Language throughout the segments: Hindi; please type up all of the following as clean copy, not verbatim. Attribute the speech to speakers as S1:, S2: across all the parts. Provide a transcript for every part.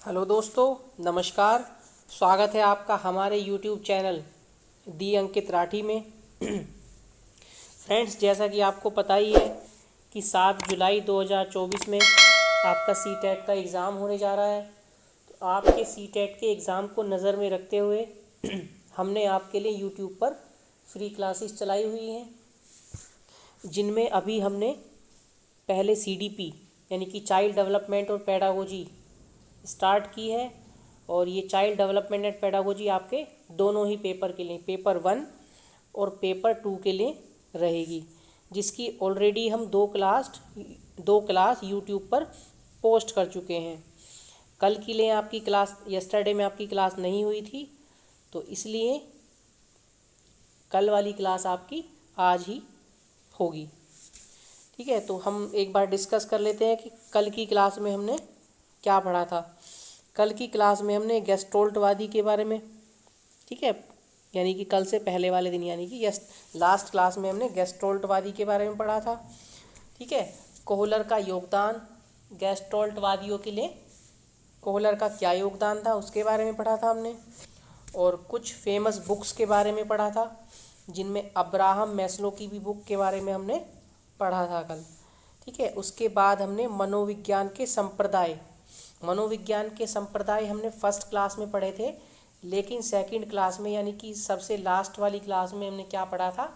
S1: हेलो दोस्तों, नमस्कार। स्वागत है आपका हमारे YouTube चैनल दी अंकित राठी में। फ्रेंड्स, जैसा कि आपको पता ही है कि 7 जुलाई 2024 में आपका सीटेट का एग्ज़ाम होने जा रहा है। तो आपके सीटेट के एग्ज़ाम को नज़र में रखते हुए हमने आपके लिए YouTube पर फ्री क्लासेस चलाई हुई हैं, जिनमें अभी हमने पहले CDP यानी कि चाइल्ड डेवलपमेंट और पेडागोजी स्टार्ट की है। और ये चाइल्ड डेवलपमेंट एंड पेडागोजी आपके दोनों ही पेपर के लिए, पेपर 1 और पेपर 2 के लिए रहेगी, जिसकी ऑलरेडी हम दो क्लास यूट्यूब पर पोस्ट कर चुके हैं। कल के लिए आपकी क्लास, यस्टरडे में आपकी क्लास नहीं हुई थी, तो इसलिए कल वाली क्लास आपकी आज ही होगी। ठीक है, तो हम एक बार डिस्कस कर लेते हैं कि कल की क्लास में हमने क्या पढ़ा था। कल की क्लास में हमने गेस्टोल्टवादी के बारे में, ठीक है, यानी कि कल से पहले वाले दिन, यानी कि लास्ट क्लास में हमने गेस्टोल्टवादी के बारे में पढ़ा था। ठीक है, कोहलर का योगदान, गेस्टोल्टवादियों के लिए कोहलर का क्या योगदान था उसके बारे में पढ़ा था हमने। और कुछ फेमस बुक्स के बारे में पढ़ा था, जिनमें अब्राहम मैस्लो की भी बुक के बारे में हमने पढ़ा था कल। ठीक है, उसके बाद हमने मनोविज्ञान के संप्रदाय हमने फर्स्ट क्लास में पढ़े थे, लेकिन सेकंड क्लास में यानी कि सबसे लास्ट वाली क्लास में हमने क्या पढ़ा था,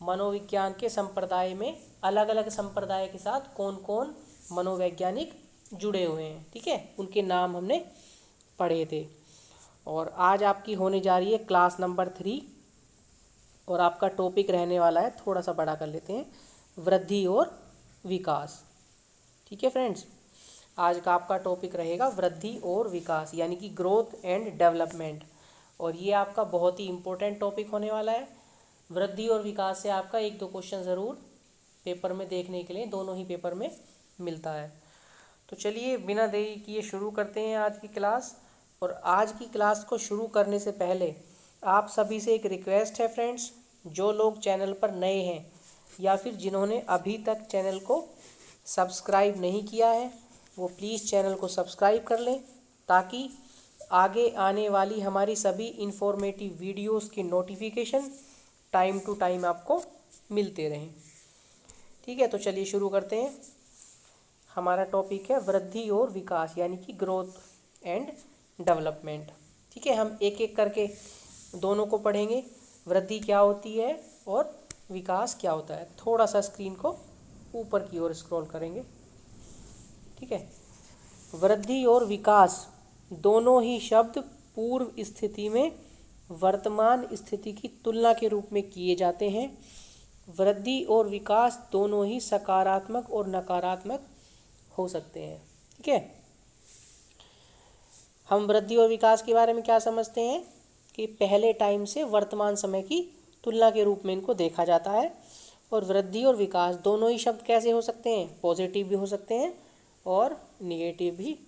S1: मनोविज्ञान के संप्रदाय में अलग अलग संप्रदाय के साथ कौन कौन मनोवैज्ञानिक जुड़े हुए हैं। ठीक है, उनके नाम हमने पढ़े थे। और आज आपकी होने जा रही है क्लास नंबर 3, और आपका टॉपिक रहने वाला है, थोड़ा सा बड़ा कर लेते हैं, वृद्धि और विकास। ठीक है फ्रेंड्स, आज का आपका टॉपिक रहेगा वृद्धि और विकास, यानी कि ग्रोथ एंड डेवलपमेंट। और ये आपका बहुत ही इम्पोर्टेंट टॉपिक होने वाला है। वृद्धि और विकास से आपका 1-2 क्वेश्चन ज़रूर पेपर में देखने के लिए, दोनों ही पेपर में मिलता है। तो चलिए बिना देरी किए शुरू करते हैं आज की क्लास। और आज की क्लास को शुरू करने से पहले आप सभी से एक रिक्वेस्ट है फ्रेंड्स, जो लोग चैनल पर नए हैं या फिर जिन्होंने अभी तक चैनल को सब्सक्राइब नहीं किया है, वो प्लीज़ चैनल को सब्सक्राइब कर लें, ताकि आगे आने वाली हमारी सभी इन्फॉर्मेटिव वीडियोस की नोटिफिकेशन टाइम टू टाइम आपको मिलते रहें। ठीक है, तो चलिए शुरू करते हैं। हमारा टॉपिक है वृद्धि और विकास, यानी कि ग्रोथ एंड डेवलपमेंट। ठीक है, हम एक एक करके दोनों को पढ़ेंगे। वृद्धि क्या होती है और विकास क्या होता है। थोड़ा सा स्क्रीन को ऊपर की ओर स्क्रॉल करेंगे। ठीक है, वृद्धि और विकास दोनों ही शब्द पूर्व स्थिति में वर्तमान स्थिति की तुलना के रूप में किए जाते हैं। वृद्धि और विकास दोनों ही सकारात्मक और नकारात्मक हो सकते हैं। ठीक है, हम वृद्धि और विकास के बारे में क्या समझते हैं कि पहले टाइम से वर्तमान समय की तुलना के रूप में इनको देखा जाता है। और वृद्धि और विकास दोनों ही शब्द कैसे हो सकते हैं, पॉजिटिव भी हो सकते हैं और निगेटिव भी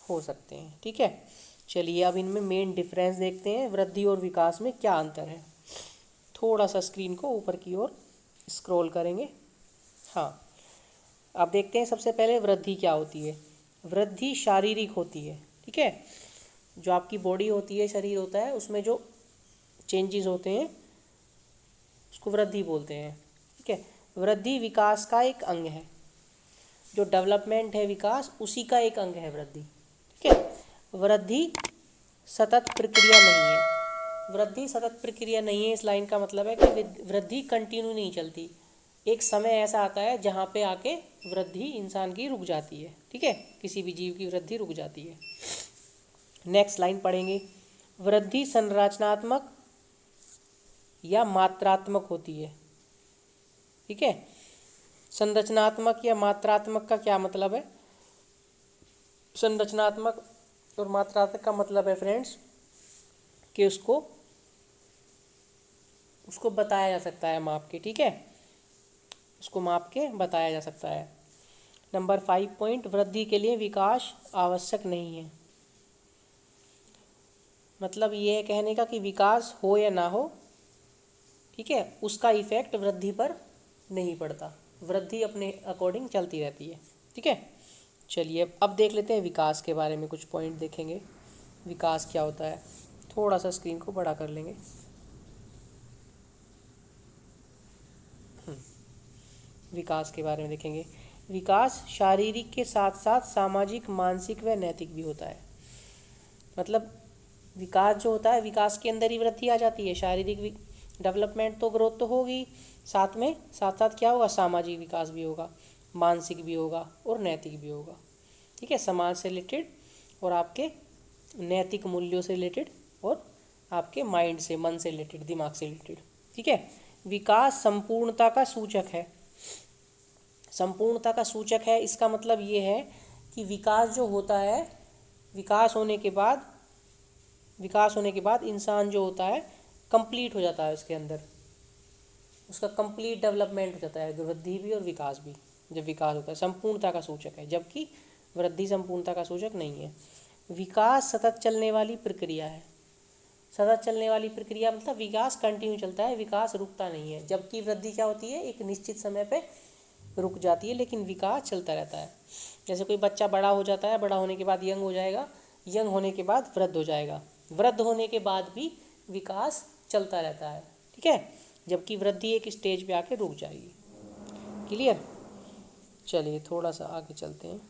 S1: हो सकते हैं। ठीक है, चलिए अब इनमें मेन डिफरेंस देखते हैं, वृद्धि और विकास में क्या अंतर है। थोड़ा सा स्क्रीन को ऊपर की ओर स्क्रॉल करेंगे। हाँ, अब देखते हैं सबसे पहले वृद्धि क्या होती है। वृद्धि शारीरिक होती है। ठीक है, जो आपकी बॉडी होती है, शरीर होता है, उसमें जो चेंजेस होते हैं उसको वृद्धि बोलते हैं। ठीक है, वृद्धि विकास का एक अंग है। जो डेवलपमेंट है, विकास, उसी का एक अंग है वृद्धि। ठीक है, वृद्धि सतत प्रक्रिया नहीं है। वृद्धि सतत प्रक्रिया नहीं है, इस लाइन का मतलब है कि वृद्धि कंटिन्यू नहीं चलती। एक समय ऐसा आता है जहाँ पे आके वृद्धि इंसान की रुक जाती है। ठीक है, किसी भी जीव की वृद्धि रुक जाती है। नेक्स्ट लाइन पढ़ेंगे, वृद्धि संरचनात्मक या मात्रात्मक होती है। ठीक है, संरचनात्मक या मात्रात्मक का क्या मतलब है। संरचनात्मक और मात्रात्मक का मतलब है फ्रेंड्स कि उसको बताया जा सकता है माप के। ठीक है, उसको माप के बताया जा सकता है। नंबर 5 पॉइंट, वृद्धि के लिए विकास आवश्यक नहीं है। मतलब ये है कहने का कि विकास हो या ना हो, ठीक है, उसका इफेक्ट वृद्धि पर नहीं पड़ता। वृद्धि अपने अकॉर्डिंग चलती रहती है। ठीक है, चलिए अब देख लेते हैं विकास के बारे में, कुछ पॉइंट देखेंगे विकास क्या होता है। थोड़ा सा स्क्रीन को बड़ा कर लेंगे। विकास के बारे में देखेंगे। विकास शारीरिक के साथ साथ सामाजिक, मानसिक व नैतिक भी होता है। मतलब विकास जो होता है, विकास के अंदर ही वृद्धि आ जाती है। शारीरिक डेवलपमेंट तो, ग्रोथ तो होगी, साथ में साथ साथ क्या होगा, सामाजिक विकास भी होगा, मानसिक भी होगा और नैतिक भी होगा। ठीक है, समाज से रिलेटेड और आपके नैतिक मूल्यों से रिलेटेड और आपके माइंड से, मन से रिलेटेड, दिमाग से रिलेटेड। ठीक है, विकास संपूर्णता का सूचक है। संपूर्णता का सूचक है, इसका मतलब ये है कि विकास जो होता है, विकास होने के बाद इंसान जो होता है कंप्लीट हो जाता है, उसके अंदर उसका कंप्लीट डेवलपमेंट हो जाता है, वृद्धि भी और विकास भी। जब विकास होता है संपूर्णता का सूचक है, जबकि वृद्धि संपूर्णता का सूचक नहीं है। विकास सतत चलने वाली प्रक्रिया है। सतत चलने वाली प्रक्रिया मतलब विकास कंटिन्यू चलता है, विकास रुकता नहीं है। जबकि वृद्धि क्या होती है, एक निश्चित समय पे रुक जाती है, लेकिन विकास चलता रहता है। जैसे कोई बच्चा बड़ा हो जाता है, बड़ा होने के बाद यंग हो जाएगा, यंग होने के बाद वृद्ध हो जाएगा, वृद्ध होने के बाद भी विकास चलता रहता है। ठीक है, जबकि वृद्धि एक स्टेज पे आके रुक जाएगी। क्लियर। चलिए थोड़ा सा आगे चलते हैं।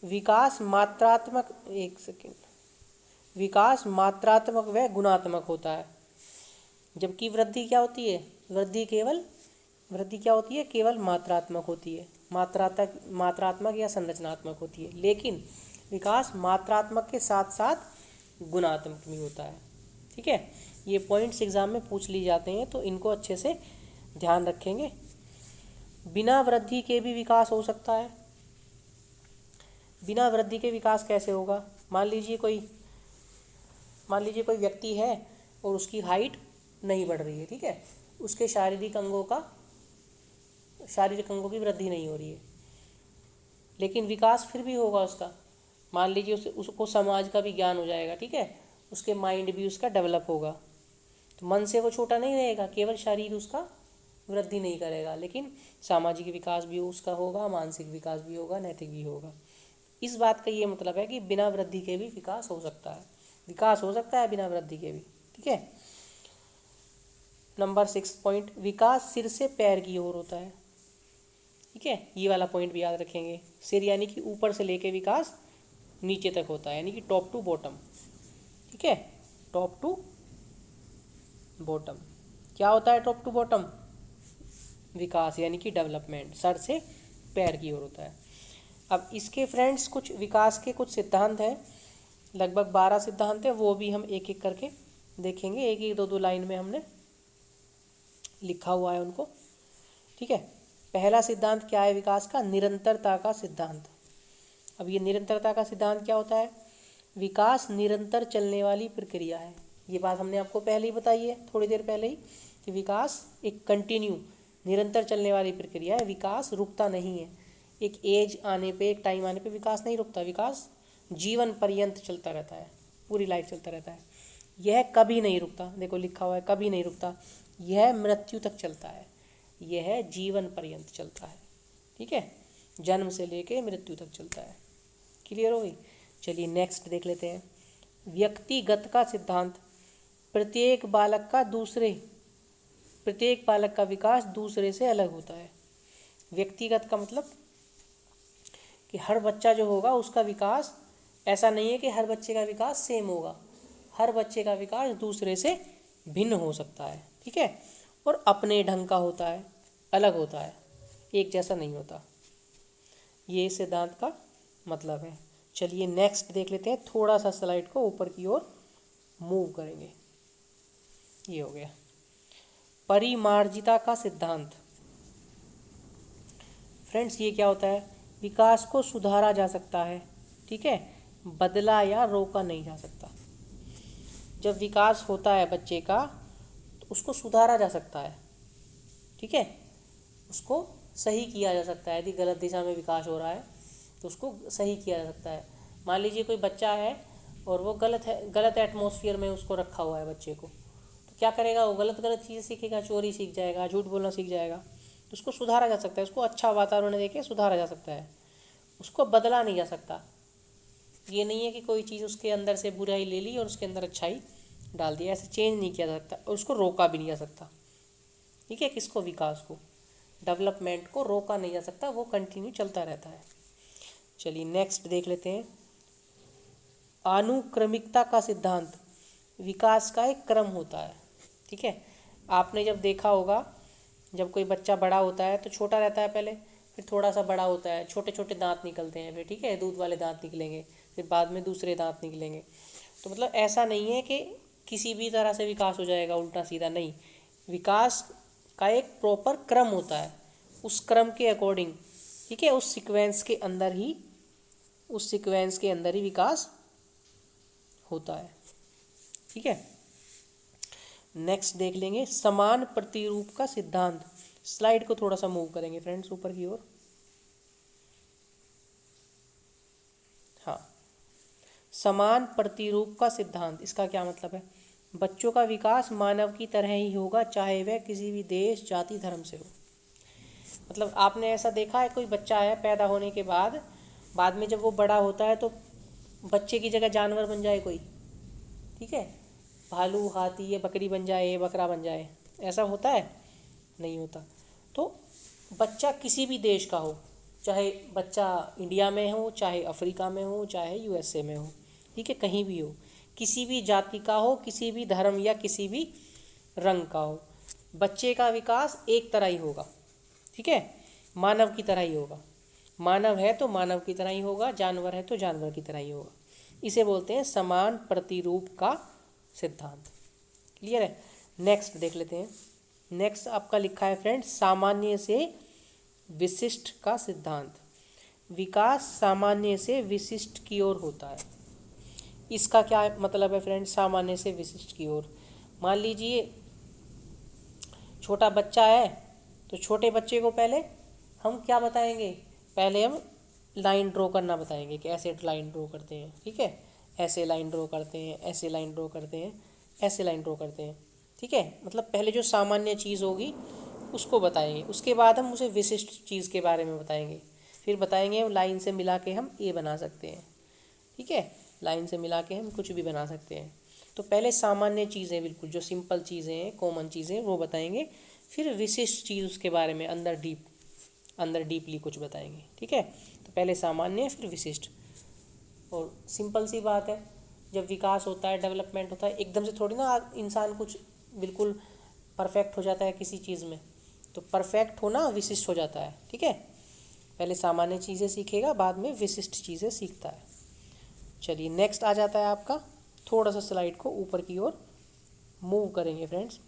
S1: विकास मात्रात्मक, एक सेकेंड, विकास मात्रात्मक व गुणात्मक होता है, जबकि वृद्धि क्या होती है, वृद्धि क्या होती है, केवल मात्रात्मक होती है, मात्रात्मक या संरचनात्मक होती है। लेकिन विकास मात्रात्मक के साथ साथ गुणात्मक भी होता है। ठीक है, ये पॉइंट्स एग्जाम में पूछ ली जाते हैं, तो इनको अच्छे से ध्यान रखेंगे। बिना वृद्धि के भी विकास हो सकता है। बिना वृद्धि के विकास कैसे होगा, मान लीजिए कोई व्यक्ति है और उसकी हाइट नहीं बढ़ रही है। ठीक है, उसके शारीरिक अंगों की वृद्धि नहीं हो रही है, लेकिन विकास फिर भी होगा उसका। मान लीजिए उसको समाज का भी ज्ञान हो जाएगा। ठीक है, उसके माइंड भी उसका डेवलप होगा, तो मन से वो छोटा नहीं रहेगा, केवल शरीर उसका वृद्धि नहीं करेगा, लेकिन सामाजिक विकास भी उसका होगा, मानसिक विकास भी होगा, नैतिक भी होगा। इस बात का ये मतलब है कि बिना वृद्धि के भी विकास हो सकता है, बिना वृद्धि के भी। ठीक है, नंबर 6 पॉइंट, विकास सिर से पैर की ओर होता है। ठीक है, ये वाला पॉइंट भी याद रखेंगे। सिर यानी कि ऊपर से लेके विकास नीचे तक होता है, यानी कि टॉप टू बॉटम। ठीक है, टॉप टू बॉटम क्या होता है, टॉप टू बॉटम विकास यानी कि डेवलपमेंट सर से पैर की ओर होता है। अब इसके फ्रेंड्स कुछ विकास के कुछ सिद्धांत हैं, लगभग 12 सिद्धांत हैं, वो भी हम एक एक करके देखेंगे। एक एक दो लाइन में हमने लिखा हुआ है उनको। ठीक है, पहला सिद्धांत क्या है विकास का, निरंतरता का सिद्धांत। अब ये निरंतरता का सिद्धांत क्या होता है, विकास निरंतर चलने वाली प्रक्रिया है। ये बात हमने आपको पहले ही बताई है, थोड़ी देर पहले ही, कि विकास एक कंटिन्यू निरंतर चलने वाली प्रक्रिया है, विकास रुकता नहीं है। एक एज आने पे, एक टाइम आने पे विकास नहीं रुकता, विकास जीवन पर्यंत चलता रहता है, पूरी लाइफ चलता रहता है। यह कभी नहीं रुकता, देखो लिखा हुआ है कभी नहीं रुकता, यह मृत्यु तक चलता है, यह जीवन पर्यंत चलता है। ठीक है, जन्म से लेके मृत्यु तक चलता है। क्लियर हो गई। चलिए नेक्स्ट देख लेते हैं, व्यक्तिगत का सिद्धांत। प्रत्येक बालक का विकास दूसरे से अलग होता है। व्यक्तिगत का मतलब कि हर बच्चा जो होगा उसका विकास ऐसा नहीं है कि हर बच्चे का विकास सेम होगा, हर बच्चे का विकास दूसरे से भिन्न हो सकता है। ठीक है, और अपने ढंग का होता है, अलग होता है, एक जैसा नहीं होता। ये सिद्धांत का मतलब है। चलिए नेक्स्ट देख लेते हैं, थोड़ा सा स्लाइड को ऊपर की ओर मूव करेंगे। ये हो गया परिमार्जिता का सिद्धांत। फ्रेंड्स ये क्या होता है, विकास को सुधारा जा सकता है। ठीक है, बदला या रोका नहीं जा सकता। जब विकास होता है बच्चे का तो उसको सुधारा जा सकता है। ठीक है, उसको सही किया जा सकता है। यदि गलत दिशा में विकास हो रहा है तो उसको सही किया जा सकता है। मान लीजिए कोई बच्चा है और वो गलत एटमॉस्फेयर में उसको रखा हुआ है बच्चे को, तो क्या करेगा, वो गलत चीज़ें सीखेगा, चोरी सीख जाएगा, झूठ बोलना सीख जाएगा। तो उसको सुधारा जा सकता है, उसको अच्छा वातावरण देके सुधारा जा सकता है, उसको बदला नहीं जा सकता। ये नहीं है कि कोई चीज़ उसके अंदर से बुराई ले ली और उसके अंदर अच्छाई डाल दी, ऐसे चेंज नहीं किया जा सकता और उसको रोका भी नहीं जा सकता। ठीक है, किसको? विकास को, डेवलपमेंट को रोका नहीं जा सकता, वो कंटिन्यू चलता रहता है। चलिए नेक्स्ट देख लेते हैं। अनुक्रमिकता का सिद्धांत विकास का एक क्रम होता है। ठीक है, आपने जब देखा होगा, जब कोई बच्चा बड़ा होता है तो छोटा रहता है पहले, फिर थोड़ा सा बड़ा होता है, छोटे छोटे दांत निकलते हैं, फिर ठीक है दूध वाले दांत निकलेंगे, फिर बाद में दूसरे दांत निकलेंगे। तो मतलब ऐसा नहीं है कि किसी भी तरह से विकास हो जाएगा उल्टा सीधा, नहीं। विकास का एक प्रॉपर क्रम होता है, उस क्रम के अकॉर्डिंग, ठीक है, उस सीक्वेंस के अंदर ही विकास होता है। ठीक है, नेक्स्ट देख लेंगे समान प्रतिरूप का सिद्धांत। स्लाइड को थोड़ा सा मूव करेंगे फ्रेंड्स ऊपर की ओर। हाँ, समान प्रतिरूप का सिद्धांत, इसका क्या मतलब है? बच्चों का विकास मानव की तरह ही होगा, चाहे वह किसी भी देश, जाति, धर्म से हो। मतलब आपने ऐसा देखा है, कोई बच्चा है पैदा होने के बाद में जब वो बड़ा होता है तो बच्चे की जगह जानवर बन जाए कोई, ठीक है, भालू, हाथी, या बकरी बन जाए, बकरा बन जाए, ऐसा होता है? नहीं होता। तो बच्चा किसी भी देश का हो, चाहे बच्चा इंडिया में हो, चाहे अफ्रीका में हो, चाहे यूएसए में हो, ठीक है, कहीं भी हो, किसी भी जाति का हो, किसी भी धर्म या किसी भी रंग का हो, बच्चे का विकास एक तरह ही होगा। ठीक है, मानव की तरह ही होगा। मानव है तो मानव की तरह ही होगा, जानवर है तो जानवर की तरह ही होगा। इसे बोलते हैं समान प्रतिरूप का सिद्धांत। क्लियर है? नेक्स्ट देख लेते हैं। नेक्स्ट आपका लिखा है फ्रेंड्स, सामान्य से विशिष्ट का सिद्धांत। विकास सामान्य से विशिष्ट की ओर होता है। इसका क्या मतलब है फ्रेंड्स, सामान्य से विशिष्ट की ओर? मान लीजिए छोटा बच्चा है, तो छोटे बच्चे को पहले हम क्या बताएंगे? पहले हम लाइन ड्रॉ करना बताएंगे कि ऐसे लाइन ड्रॉ करते हैं, ठीक है, ऐसे लाइन ड्रॉ करते हैं, ऐसे लाइन ड्रॉ करते हैं, ऐसे लाइन ड्रॉ करते हैं। ठीक है, मतलब पहले जो सामान्य चीज़ होगी उसको बताएंगे, उसके बाद हम उसे विशिष्ट चीज़ के बारे में बताएंगे, फिर बताएंगे लाइन से मिला के हम ए बना सकते हैं। ठीक है, लाइन से मिला के हम कुछ भी बना सकते हैं। तो पहले सामान्य चीज़ें, बिल्कुल जो सिंपल चीज़ें हैं, कॉमन चीज़ें, वो बताएंगे, फिर विशिष्ट चीज़ उसके बारे में अंदर डीपली कुछ बताएंगे। ठीक है, तो पहले सामान्य फिर विशिष्ट। और सिंपल सी बात है, जब विकास होता है, डेवलपमेंट होता है, एकदम से थोड़ी ना इंसान कुछ बिल्कुल परफेक्ट हो जाता है किसी चीज़ में। तो परफेक्ट होना विशिष्ट हो जाता है। ठीक है, पहले सामान्य चीज़ें सीखेगा, बाद में विशिष्ट चीज़ें सीखता है। चलिए नेक्स्ट आ जाता है आपका, थोड़ा सा स्लाइड को ऊपर की ओर मूव करेंगे फ्रेंड्स।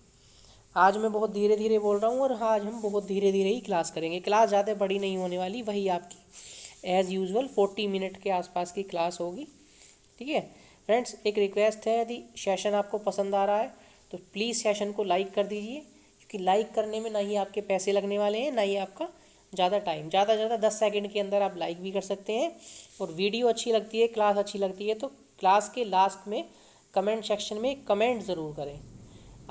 S1: आज मैं बहुत धीरे धीरे बोल रहा हूँ और आज हम बहुत धीरे धीरे ही क्लास करेंगे। क्लास ज़्यादा बड़ी नहीं होने वाली, वही आपकी एज़ यूजुअल 40 मिनट के आसपास की क्लास होगी। ठीक है फ्रेंड्स, एक रिक्वेस्ट है, यदि सेशन आपको पसंद आ रहा है तो प्लीज़ सेशन को लाइक कर दीजिए, क्योंकि लाइक करने में ना ही आपके पैसे लगने वाले हैं, ना ही आपका ज़्यादा टाइम, ज़्यादा से ज़्यादा 10 सेकंड के अंदर आप लाइक भी कर सकते हैं। और वीडियो अच्छी लगती है, क्लास अच्छी लगती है, तो क्लास के लास्ट में कमेंट सेक्शन में कमेंट ज़रूर करें।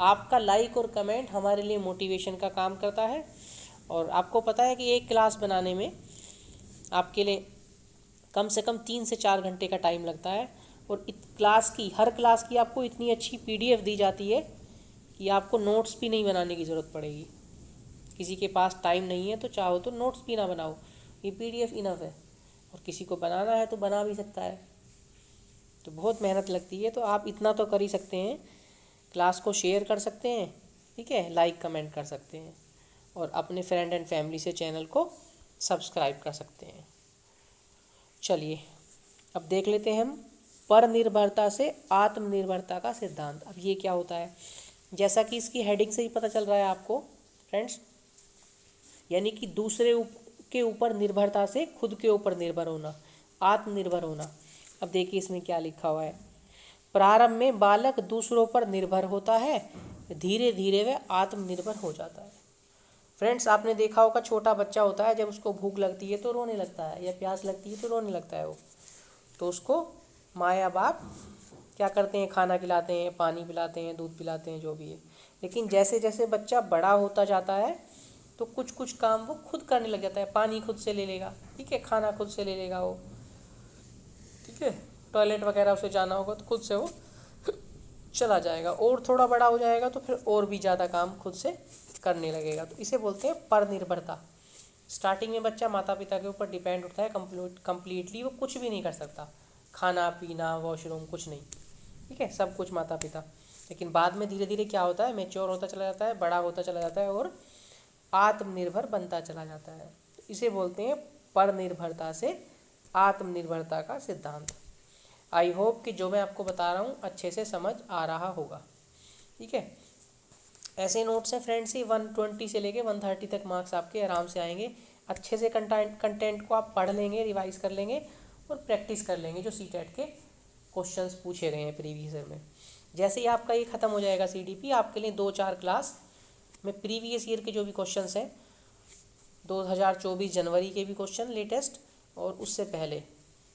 S1: आपका लाइक और कमेंट हमारे लिए मोटिवेशन का काम करता है। और आपको पता है कि एक क्लास बनाने में आपके लिए कम से कम 3 से 4 घंटे का टाइम लगता है। और हर क्लास की आपको इतनी अच्छी PDF दी जाती है कि आपको नोट्स भी नहीं बनाने की ज़रूरत पड़ेगी। किसी के पास टाइम नहीं है तो चाहो तो नोट्स भी ना बनाओ, ये PDF इनफ है। और किसी को बनाना है तो बना भी सकता है, तो बहुत मेहनत लगती है। तो आप इतना तो कर ही सकते हैं, क्लास को शेयर कर सकते हैं, ठीक है, लाइक कमेंट कर सकते हैं, और अपने फ्रेंड एंड फैमिली से चैनल को सब्सक्राइब कर सकते हैं। चलिए अब देख लेते हैं हम परनिर्भरता से आत्मनिर्भरता का सिद्धांत। अब ये क्या होता है? जैसा कि इसकी हेडिंग से ही पता चल रहा है आपको फ्रेंड्स, यानी कि दूसरे के ऊपर निर्भरता से खुद के ऊपर निर्भर होना, आत्मनिर्भर होना। अब देखिए इसमें क्या लिखा हुआ है, प्रारंभ में बालक दूसरों पर निर्भर होता है, धीरे धीरे वह आत्मनिर्भर हो जाता है। फ्रेंड्स आपने देखा होगा, छोटा बच्चा होता है, जब उसको भूख लगती है तो रोने लगता है, या प्यास लगती है तो रोने लगता है वो, तो उसको माँ या बाप क्या करते हैं? खाना खिलाते हैं, पानी पिलाते हैं, दूध पिलाते हैं, जो भी है। लेकिन जैसे जैसे बच्चा बड़ा होता जाता है तो कुछ कुछ काम वो खुद करने लग जाता है। पानी खुद से ले लेगा, ठीक है, खाना खुद से ले लेगा वो, ठीक है, टॉयलेट वगैरह उसे जाना होगा तो खुद से वो चला जाएगा। और थोड़ा बड़ा हो जाएगा तो फिर और भी ज़्यादा काम खुद से करने लगेगा। तो इसे बोलते हैं परनिर्भरता। स्टार्टिंग में बच्चा माता पिता के ऊपर डिपेंड होता है कंप्लीटली, वो कुछ भी नहीं कर सकता, खाना पीना वॉशरूम कुछ नहीं, ठीक है, सब कुछ माता पिता। लेकिन बाद में धीरे धीरे क्या होता है, मैच्योर होता चला जाता है, बड़ा होता चला जाता है और आत्मनिर्भर बनता चला जाता है। तो इसे बोलते हैं परनिर्भरता से आत्मनिर्भरता का सिद्धांत। आई होप कि जो मैं आपको बता रहा हूँ अच्छे से समझ आ रहा होगा, ठीक है। ऐसे नोट्स हैं फ्रेंड्स ही 120 से लेके 130 तक मार्क्स आपके आराम से आएंगे। अच्छे से कंटेंट को आप पढ़ लेंगे, रिवाइज कर लेंगे और प्रैक्टिस कर लेंगे जो सीटेट के क्वेश्चंस पूछे गए हैं प्रीवियस ईयर में। जैसे ही आपका ये ख़त्म हो जाएगा सीडीपी, आपके लिए 2-4 क्लास में प्रीवियस ईयर के जो भी क्वेश्चंस हैं, 2024 जनवरी के भी क्वेश्चन लेटेस्ट और उससे पहले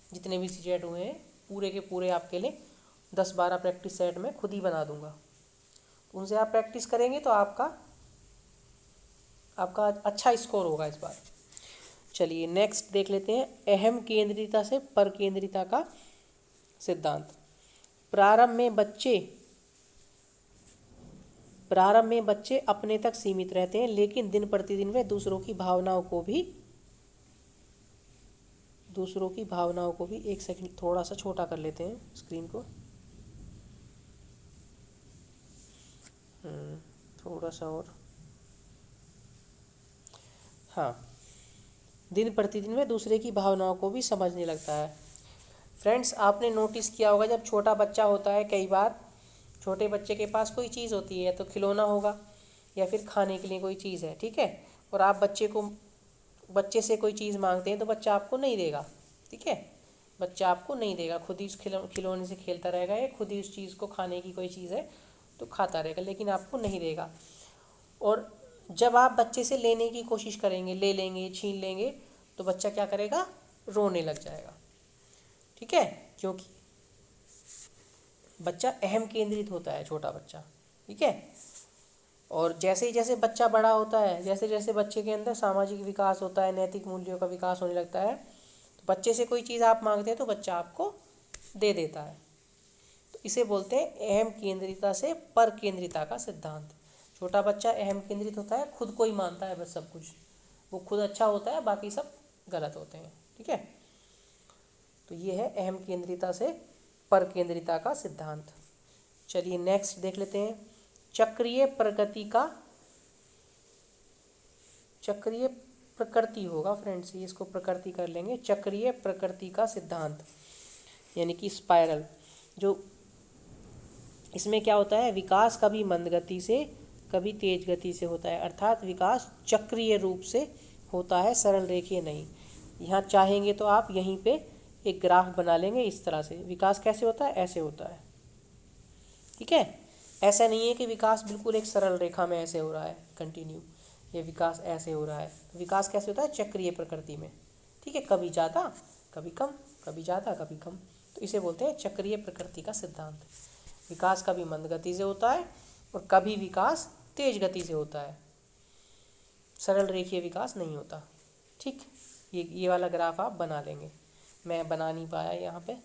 S1: जितने भी सीटेट हुए हैं पूरे के पूरे आपके लिए 10-12 प्रैक्टिस सेट में खुद ही बना दूंगा। उनसे आप प्रैक्टिस करेंगे तो आपका अच्छा स्कोर होगा इस बार। चलिए नेक्स्ट देख लेते हैं, अहम केंद्रिता से पर केंद्रिता का सिद्धांत। प्रारंभ में बच्चे अपने तक सीमित रहते हैं, लेकिन दिन प्रतिदिन वे दूसरों की भावनाओं को भी एक सेकंड थोड़ा सा छोटा कर लेते हैं स्क्रीन को, थोड़ा सा और, हाँ, दिन प्रतिदिन वे दूसरे की भावनाओं को भी समझने लगता है। फ्रेंड्स आपने नोटिस किया होगा, जब छोटा बच्चा होता है, कई बार छोटे बच्चे के पास कोई चीज़ होती है, तो खिलौना होगा या फिर खाने के लिए कोई चीज़ है, ठीक है, और आप बच्चे से कोई चीज़ मांगते हैं तो बच्चा आपको नहीं देगा, ठीक है, बच्चा आपको नहीं देगा, खुद ही उस खिलौने से खेलता रहेगा या खुद ही उस चीज़ को, खाने की कोई चीज़ है तो खाता रहेगा, लेकिन आपको नहीं देगा। और जब आप बच्चे से लेने की कोशिश करेंगे, ले लेंगे, छीन लेंगे, तो बच्चा क्या करेगा, रोने लग जाएगा, ठीक है, क्योंकि बच्चा अहम केंद्रित होता है, छोटा बच्चा, ठीक है। और जैसे ही जैसे बच्चा बड़ा होता है, जैसे जैसे बच्चे के अंदर सामाजिक विकास होता है, नैतिक मूल्यों का विकास होने लगता है, तो बच्चे से कोई चीज़ आप मांगते हैं तो बच्चा आपको दे देता है। तो इसे बोलते हैं अहम केंद्रिता से पर केंद्रिता का सिद्धांत। छोटा बच्चा अहम केंद्रित होता है, खुद को ही मानता है बस सब कुछ, वो खुद अच्छा होता है, बाकी सब गलत होते हैं, ठीक है। तो ये है अहम केंद्रिता से पर केंद्रिता का सिद्धांत। चलिए नेक्स्ट देख लेते हैं, चक्रीय प्रकृति होगा फ्रेंड्स, इसको प्रकृति कर लेंगे, चक्रीय प्रकृति का सिद्धांत यानी कि स्पाइरल। जो इसमें क्या होता है, विकास कभी मंद गति से कभी तेज गति से होता है, अर्थात विकास चक्रीय रूप से होता है, सरल रेखीय नहीं। यहाँ चाहेंगे तो आप यहीं पे एक ग्राफ बना लेंगे इस तरह से, विकास कैसे होता है, ऐसे होता है, ठीक है। ऐसा नहीं है कि विकास बिल्कुल एक सरल रेखा में ऐसे हो रहा है कंटिन्यू, ये विकास ऐसे हो रहा है। विकास कैसे होता है, चक्रीय प्रकृति में, ठीक है, कभी ज़्यादा कभी कम, कभी ज़्यादा कभी कम, तो इसे बोलते हैं चक्रीय प्रकृति का सिद्धांत। विकास कभी मंद गति से होता है और कभी विकास तेज गति से होता है, सरल रेखीय विकास नहीं होता, ठीक। ये वाला ग्राफ आप बना लेंगे, मैं बना नहीं पाया यहाँ पे,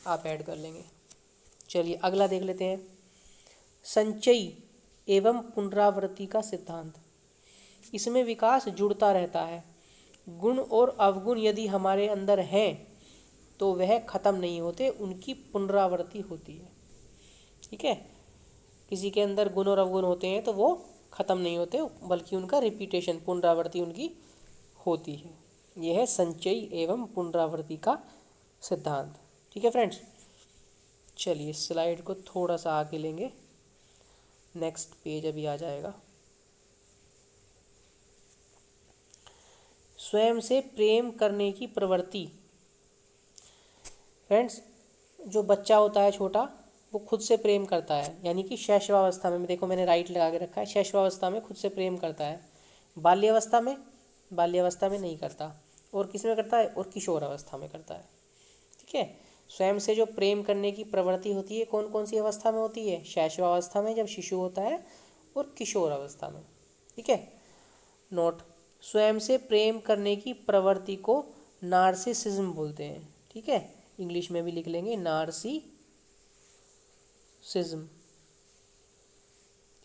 S1: आप ऐड कर लेंगे। चलिए अगला देख लेते हैं, संचयी एवं पुनरावृत्ति का सिद्धांत। इसमें विकास जुड़ता रहता है, गुण और अवगुण यदि हमारे अंदर हैं तो वह खत्म नहीं होते, उनकी पुनरावृत्ति होती है, ठीक है। किसी के अंदर गुण और अवगुण होते हैं तो वो खत्म नहीं होते, बल्कि उनका रिपीटेशन, पुनरावृत्ति उनकी होती है। यह है संचयी एवं पुनरावृत्ति का सिद्धांत, ठीक है फ्रेंड्स। चलिए स्लाइड को थोड़ा सा आगे लेंगे, नेक्स्ट पेज अभी आ जाएगा। स्वयं से प्रेम करने की प्रवृत्ति। फ्रेंड्स जो बच्चा होता है छोटा, वो खुद से प्रेम करता है, यानी कि शैशवावस्था में, देखो मैंने राइट लगा के रखा है, शैशवावस्था में खुद से प्रेम करता है, बाल्यावस्था में नहीं करता, और किस में करता है, और किशोर अवस्था में करता है, ठीक है। स्वयं से जो प्रेम करने की प्रवृत्ति होती है, कौन कौन सी अवस्था में होती है, शैशवावस्था में जब शिशु होता है, और किशोर अवस्था में, ठीक है। नोट, स्वयं से प्रेम करने की प्रवृत्ति को नार्सिसिज्म बोलते हैं। ठीक है, इंग्लिश में भी लिख लेंगे नार्सिसिज्म।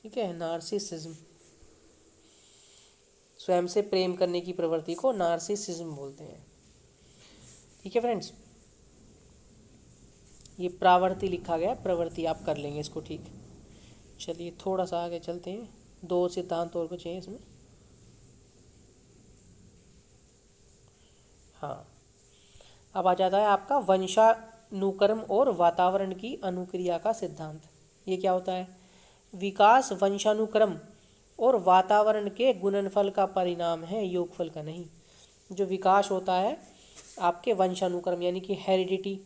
S1: ठीक है, नार्सिसिज्म, स्वयं से प्रेम करने की प्रवृत्ति को नार्सिसिज्म बोलते हैं। ठीक है फ्रेंड्स, ये प्रावर्ती लिखा गया, प्रवृत्ति आप कर लेंगे इसको। ठीक, चलिए थोड़ा सा आगे चलते हैं, 2 सिद्धांत और बचे हैं इसमें। हाँ, अब आ जाता है आपका वंशानुक्रम और वातावरण की अनुक्रिया का सिद्धांत। ये क्या होता है? विकास वंशानुक्रम और वातावरण के गुणनफल का परिणाम है, योगफल का नहीं। जो विकास होता है आपके वंशानुक्रम यानी कि हेरिडिटी,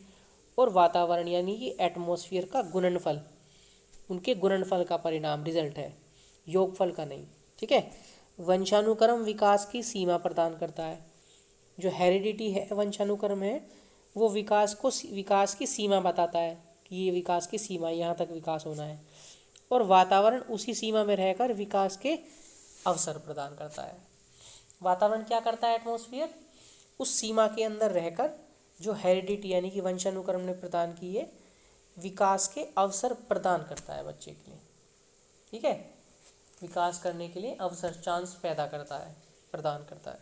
S1: और वातावरण यानी कि एटमॉस्फेयर का गुणनफल, उनके गुणनफल का परिणाम, रिजल्ट है, योगफल का नहीं। ठीक है, वंशानुक्रम विकास की सीमा प्रदान करता है। जो हेरिडिटी है, वंशानुक्रम है, वो विकास की सीमा बताता है कि ये विकास की सीमा, यहाँ तक विकास होना है। और वातावरण उसी सीमा में रहकर विकास के अवसर प्रदान करता है। वातावरण क्या करता है? एटमॉस्फेयर उस सीमा के अंदर रहकर जो हेरिडिटी यानी कि वंशानुक्रम ने प्रदान की है, विकास के अवसर प्रदान करता है बच्चे के लिए। ठीक है, विकास करने के लिए अवसर, चांस पैदा करता है, प्रदान करता है।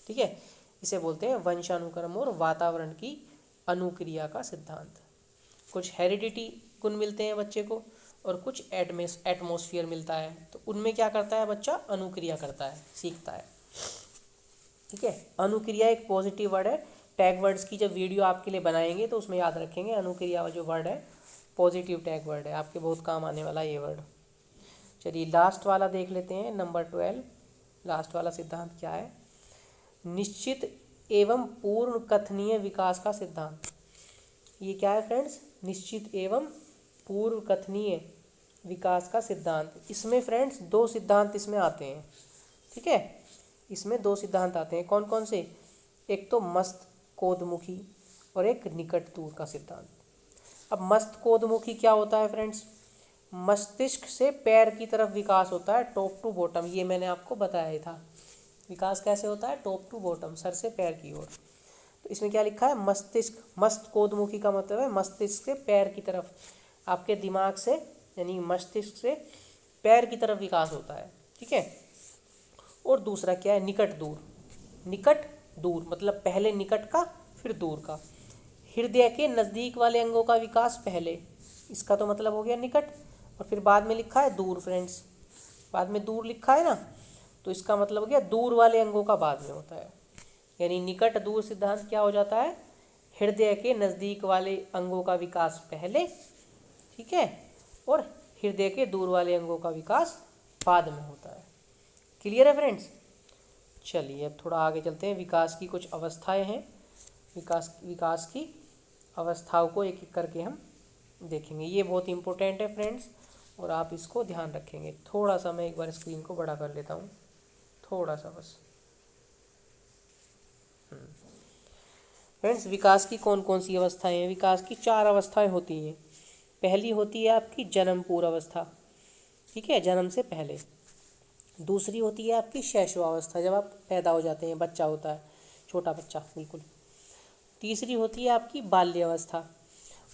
S1: ठीक है, इसे बोलते हैं वंशानुक्रम और वातावरण की अनुक्रिया का सिद्धांत। कुछ हेरिडिटी गुण मिलते हैं बच्चे को और कुछ एटमॉस्फेयर मिलता है, तो उनमें क्या करता है बच्चा? अनुक्रिया करता है, सीखता है। ठीक है, अनुक्रिया एक पॉजिटिव वर्ड है। टैग वर्ड्स की जब वीडियो आपके लिए बनाएंगे तो उसमें याद रखेंगे, अनुक्रिया जो वर्ड है पॉजिटिव टैग वर्ड है, आपके बहुत काम आने वाला ये वर्ड। चलिए लास्ट वाला देख लेते हैं, नंबर 12। लास्ट वाला सिद्धांत क्या है? निश्चित एवं पूर्ण कथनीय विकास का सिद्धांत। ये क्या है फ्रेंड्स? निश्चित एवं पूर्व कथनीय विकास का सिद्धांत। इसमें फ्रेंड्स 2 सिद्धांत इसमें आते हैं। ठीक है, इसमें 2 सिद्धांत आते हैं। कौन कौन से? एक तो मस्तकोद्मुखी और एक निकट दूर का सिद्धांत। अब मस्तकोद्मुखी क्या होता है फ्रेंड्स? मस्तिष्क से पैर की तरफ विकास होता है, टॉप टू बॉटम। ये मैंने आपको बताया ही था, विकास कैसे होता है? टॉप टू बॉटम, सर से पैर की ओर। तो इसमें क्या लिखा है? मस्तिष्क, मस्तकोद्मुखी का मतलब है मस्तिष्क से पैर की तरफ, आपके दिमाग से यानी मस्तिष्क से पैर की तरफ विकास होता है। ठीक है, और दूसरा क्या है? निकट दूर। निकट दूर मतलब पहले निकट का फिर दूर का। हृदय के नज़दीक वाले अंगों का विकास पहले, इसका तो मतलब हो गया निकट, और फिर बाद में लिखा है दूर फ्रेंड्स, बाद में दूर लिखा है ना, तो इसका मतलब हो गया दूर वाले अंगों का बाद में होता है। यानी निकट दूर सिद्धांत क्या हो जाता है? हृदय के नज़दीक वाले अंगों का विकास पहले, ठीक है, और हृदय के दूर वाले अंगों का विकास बाद में होता है। क्लियर है फ्रेंड्स? चलिए अब थोड़ा आगे चलते हैं। विकास की कुछ अवस्थाएं हैं, विकास की अवस्थाओं को एक एक करके हम देखेंगे। ये बहुत इंपॉर्टेंट है फ्रेंड्स, और आप इसको ध्यान रखेंगे। थोड़ा सा मैं एक बार स्क्रीन को बड़ा कर लेता हूँ, थोड़ा सा बस। फ्रेंड्स, विकास की कौन कौन सी अवस्थाएं हैं? विकास की 4 अवस्थाएं होती हैं। पहली होती है आपकी जन्म पूर्व अवस्था, ठीक है, जन्म से पहले। दूसरी होती है आपकी शैशवावस्था, जब आप पैदा हो जाते हैं, बच्चा होता है, छोटा बच्चा बिल्कुल। तीसरी होती है आपकी बाल्यावस्था,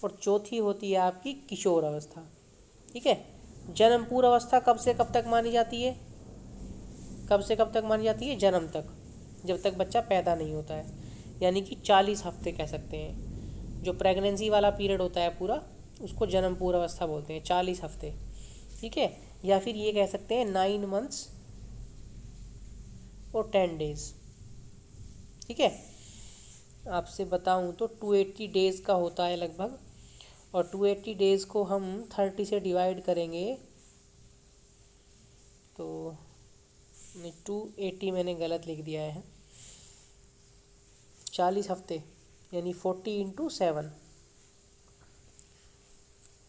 S1: और चौथी होती है आपकी किशोर अवस्था। ठीक है, जन्म पूर्व अवस्था कब से कब तक मानी जाती है? कब से कब तक मानी जाती है? जन्म तक, जब तक बच्चा पैदा नहीं होता है, यानी कि 40 हफ्ते कह सकते हैं। जो प्रेगनेंसी वाला पीरियड होता है पूरा, उसको जन्म पूर्व अवस्था बोलते हैं, 40 हफ्ते। ठीक है, या फिर ये कह सकते हैं 9 मंथ्स और 10 डेज। ठीक है, आपसे बताऊं तो 280 डेज़ का होता है लगभग, और 280 डेज़ को हम 30 से डिवाइड करेंगे तो 280 मैंने गलत लिख दिया है, 40 हफ्ते यानी 40 इंटू 7,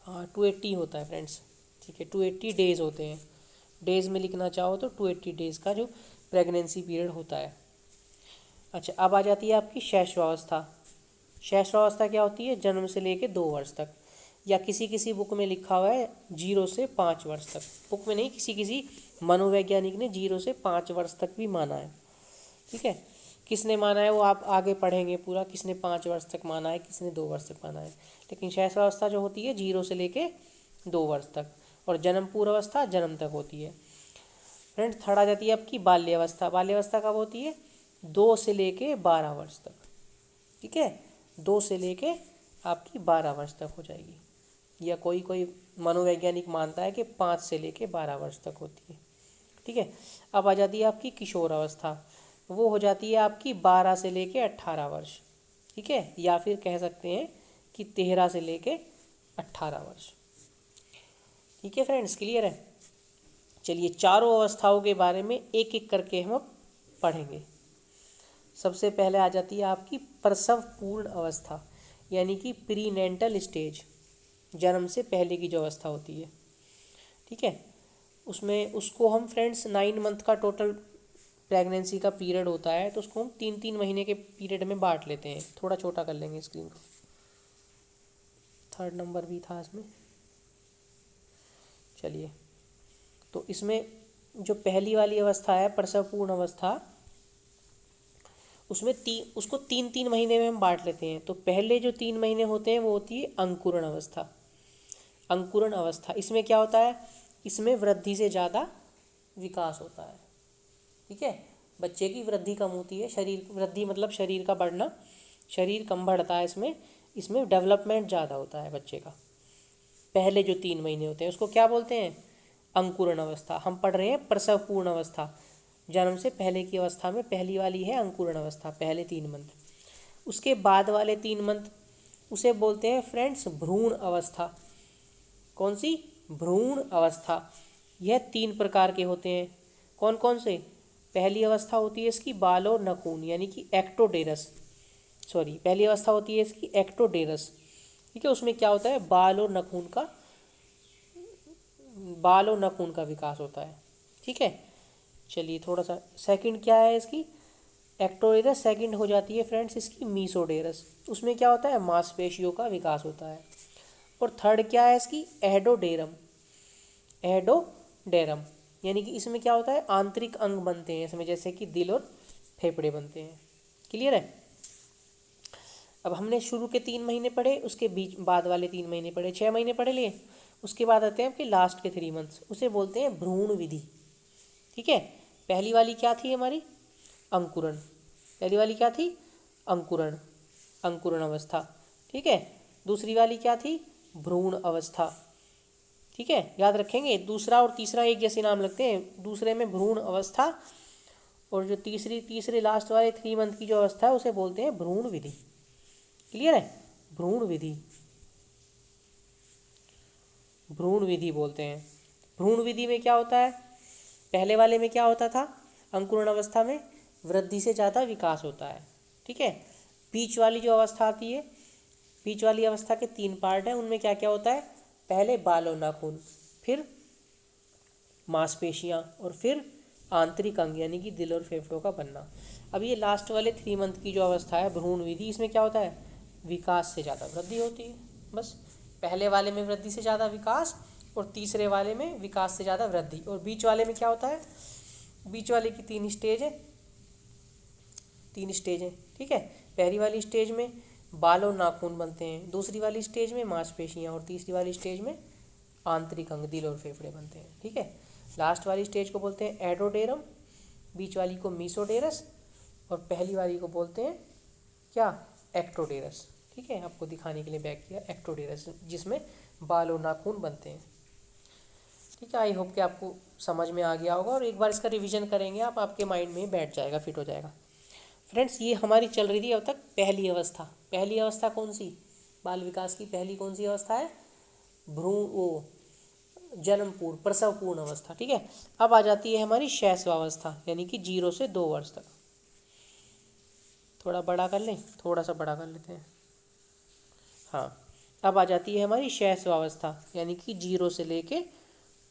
S1: हाँ 280 होता है फ्रेंड्स। ठीक है, 280 डेज़ होते हैं। डेज़ में लिखना चाहो तो 280 डेज़ का जो प्रेगनेंसी पीरियड होता है। अच्छा, अब आ जाती है आपकी शैशवावस्था। शैशवावस्था क्या होती है? जन्म से लेके 2 वर्ष तक। या किसी किसी बुक में लिखा हुआ है 0 से 5 वर्ष तक। बुक में नहीं, किसी किसी मनोवैज्ञानिक ने 0 से 5 वर्ष तक भी माना है। ठीक है, किसने माना है वो आप आगे पढ़ेंगे पूरा, किसने 5 वर्ष तक माना है, किसने 2 वर्ष तक माना है। लेकिन शैशवावस्था जो होती है 0 से लेके 2 वर्ष तक, और जन्म पूर्व अवस्था जन्म तक होती है। फ्रेंड्स, थर्ड आ जाती है आपकी बाल्यावस्था। बाल्यावस्था कब होती है? 2 से लेके 12 वर्ष तक। ठीक है, 2 से लेके आपकी 12 वर्ष तक हो जाएगी, या कोई कोई मनोवैज्ञानिक मानता है कि 5 से लेके 12 वर्ष तक होती है। ठीक है, अब आ जाती है आपकी किशोर अवस्था। वो हो जाती है आपकी 12 से लेके 18 वर्ष। ठीक है, या फिर कह सकते हैं कि 13 से लेके 18 वर्ष। ठीक है फ्रेंड्स, क्लियर है? चलिए, चारों अवस्थाओं के बारे में एक एक करके हम अब पढ़ेंगे। सबसे पहले आ जाती है आपकी प्रसव पूर्ण अवस्था, यानी कि प्रीनेंटल स्टेज, जन्म से पहले की जो अवस्था होती है। ठीक है, उसमें उसको हम फ्रेंड्स 9 मंथ का टोटल प्रेगनेंसी का पीरियड होता है, तो उसको हम 3-3 महीने के पीरियड में बांट लेते हैं। थोड़ा छोटा कर लेंगे स्क्रीन को, 3rd नंबर भी था इसमें। चलिए, तो इसमें जो पहली वाली अवस्था है प्रसव पूर्ण अवस्था, उसमें उसको 3-3 महीने में हम बांट लेते हैं। तो पहले जो 3 महीने होते हैं वो होती है अंकुरण अवस्था। अंकुरण अवस्था, इसमें क्या होता है? इसमें वृद्धि से ज़्यादा विकास होता है। ठीक है, बच्चे की वृद्धि कम होती है, शरीर वृद्धि मतलब शरीर का बढ़ना, शरीर कम बढ़ता है इसमें डेवलपमेंट ज़्यादा होता है बच्चे का। पहले जो 3 महीने होते हैं उसको क्या बोलते हैं? अंकुरण अवस्था। हम पढ़ रहे हैं प्रसव पूर्ण अवस्था, जन्म से पहले की अवस्था में पहली वाली है अंकुरण अवस्था, पहले 3 मंथ। उसके बाद वाले 3 मंथ उसे बोलते हैं फ्रेंड्स भ्रूण अवस्था। कौन सी? भ्रूण अवस्था। यह 3 प्रकार के होते हैं। कौन कौन से? पहली अवस्था होती है इसकी बाल और नखून, यानी कि एक्टोडेरस। पहली अवस्था होती है इसकी एक्टोडेरस। ठीक है, उसमें क्या होता है? बाल और नखून का विकास होता है। ठीक है, चलिए थोड़ा सा सेकंड क्या है इसकी? एक्टोडेरस सेकंड हो जाती है फ्रेंड्स इसकी मीसोडेरस। उसमें क्या होता है? मांसपेशियों का विकास होता है। और थर्ड क्या है इसकी? एडोडेरम। एडोडेरम यानी कि इसमें क्या होता है? आंतरिक अंग बनते हैं इसमें, जैसे कि दिल और फेफड़े बनते हैं। क्लियर है? अब हमने शुरू के 3 महीने पढ़े, उसके बीच बाद वाले 3 महीने पढ़े, 6 महीने पढ़े लिए। उसके बाद आते हैं आपके लास्ट के 3 मंथ्स, उसे बोलते हैं भ्रूण विधि। ठीक है, पहली वाली क्या थी हमारी? अंकुरण। पहली वाली क्या थी? अंकुरण, अंकुरण अवस्था। ठीक है, दूसरी वाली क्या थी? भ्रूण अवस्था। ठीक है, याद रखेंगे, दूसरा और तीसरा एक जैसे नाम लगते हैं। दूसरे में भ्रूण अवस्था, और जो तीसरे लास्ट वाले 3 मंथ की जो अवस्था है उसे बोलते हैं भ्रूण विधि। क्लियर है? भ्रूण विधि, भ्रूण विधि बोलते हैं। भ्रूण विधि में क्या होता है? पहले वाले में क्या होता था? अंकुरण अवस्था में वृद्धि से ज़्यादा विकास होता है। ठीक है, बीच वाली जो अवस्था आती है, बीच वाली अवस्था के 3 पार्ट हैं, उनमें क्या क्या होता है? पहले बाल और नाखून, फिर मांसपेशियाँ, और फिर आंतरिक अंग यानी कि दिल और फेफड़ों का बनना। अब ये लास्ट वाले 3 मंथ की जो अवस्था है भ्रूण विधि, इसमें क्या होता है? विकास से ज़्यादा वृद्धि होती है। बस, पहले वाले में वृद्धि से ज़्यादा विकास, और तीसरे वाले में विकास से ज़्यादा वृद्धि। और बीच वाले में क्या होता है? बीच वाले की 3 स्टेज है, 3 स्टेज हैं। ठीक है, पहली वाली स्टेज में बाल और नाखून बनते हैं, दूसरी वाली स्टेज में मांसपेशियाँ, और तीसरी वाली स्टेज में आंतरिक अंग दिल और फेफड़े बनते हैं। ठीक है, लास्ट वाली स्टेज को बोलते हैं एडोडेरम, बीच वाली को मीसोडेरस, और पहली वाली को बोलते हैं क्या? एक्टोडेरस। ठीक है, आपको दिखाने के लिए बैक किया एक्टोडेरस, जिसमें बाल और नाखून बनते हैं। ठीक है, आई होप कि आपको समझ में आ गया होगा, और एक बार इसका रिवीजन करेंगे आप, आपके माइंड में बैठ जाएगा, फिट हो जाएगा। फ्रेंड्स, ये हमारी चल रही थी अब तक पहली अवस्था। पहली अवस्था कौन सी? बाल विकास की पहली कौन सी अवस्था है? जन्म पूर्व, प्रसव पूर्ण अवस्था। ठीक है, अब आ जाती है हमारी शैशवावस्था, यानी कि 0 से 2 वर्ष तक। थोड़ा बड़ा कर लें, थोड़ा सा बड़ा कर लेते हैं। हाँ, अब आ जाती है हमारी शैशवावस्था, यानी कि 0 से लेके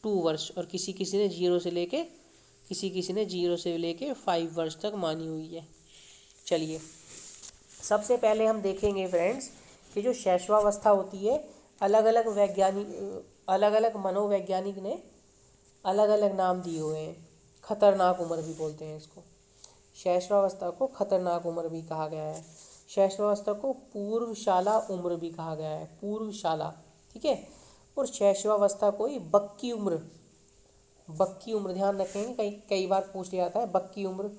S1: 2 वर्ष, और किसी किसी ने 0 से लेके 5 वर्ष तक मानी हुई है। चलिए, सबसे पहले हम देखेंगे फ्रेंड्स कि जो शैशवावस्था होती है अलग अलग मनोवैज्ञानिक ने अलग अलग नाम दिए हुए हैं। खतरनाक उम्र भी बोलते हैं इसको। शैशवावस्था को खतरनाक उम्र भी कहा गया है। शैशवावस्था को पूर्वशाला उम्र भी कहा गया है, पूर्वशाला, ठीक है। और शैशवावस्था को ही बक्की उम्र, बक्की उम्र ध्यान रखेंगे, कई बार पूछ लिया जाता है बक्की उम्र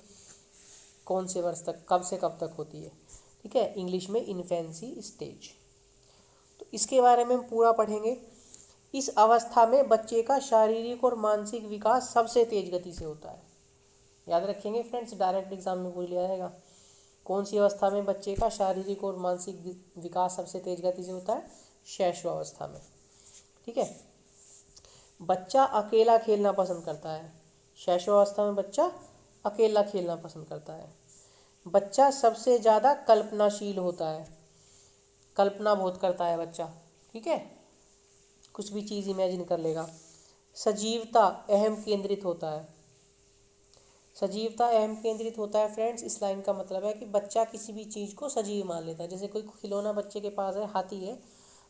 S1: कौन से वर्ष तक, कब से कब तक होती है, ठीक है। इंग्लिश में इन्फेंसी स्टेज। तो इसके बारे में हम पूरा पढ़ेंगे। इस अवस्था में बच्चे का शारीरिक और मानसिक विकास सबसे तेज गति से होता है। याद रखेंगे फ्रेंड्स, डायरेक्ट एग्जाम में पूछ लिया जाएगा। कौन सी अवस्था में बच्चे का शारीरिक और मानसिक विकास सबसे तेज गति से होता है? शैशवावस्था में, ठीक है। बच्चा अकेला खेलना पसंद करता है। शैशवावस्था में बच्चा अकेला खेलना पसंद करता है। बच्चा सबसे ज़्यादा कल्पनाशील होता है, कल्पना बहुत करता है बच्चा, ठीक है, कुछ भी चीज़ इमेजिन कर लेगा। सजीवता अहम केंद्रित होता है। सजीवता अहम केंद्रित होता है फ्रेंड्स, इस लाइन का मतलब है कि बच्चा किसी भी चीज़ को सजीव मान लेता है। जैसे कोई खिलौना बच्चे के पास है, हाथी है,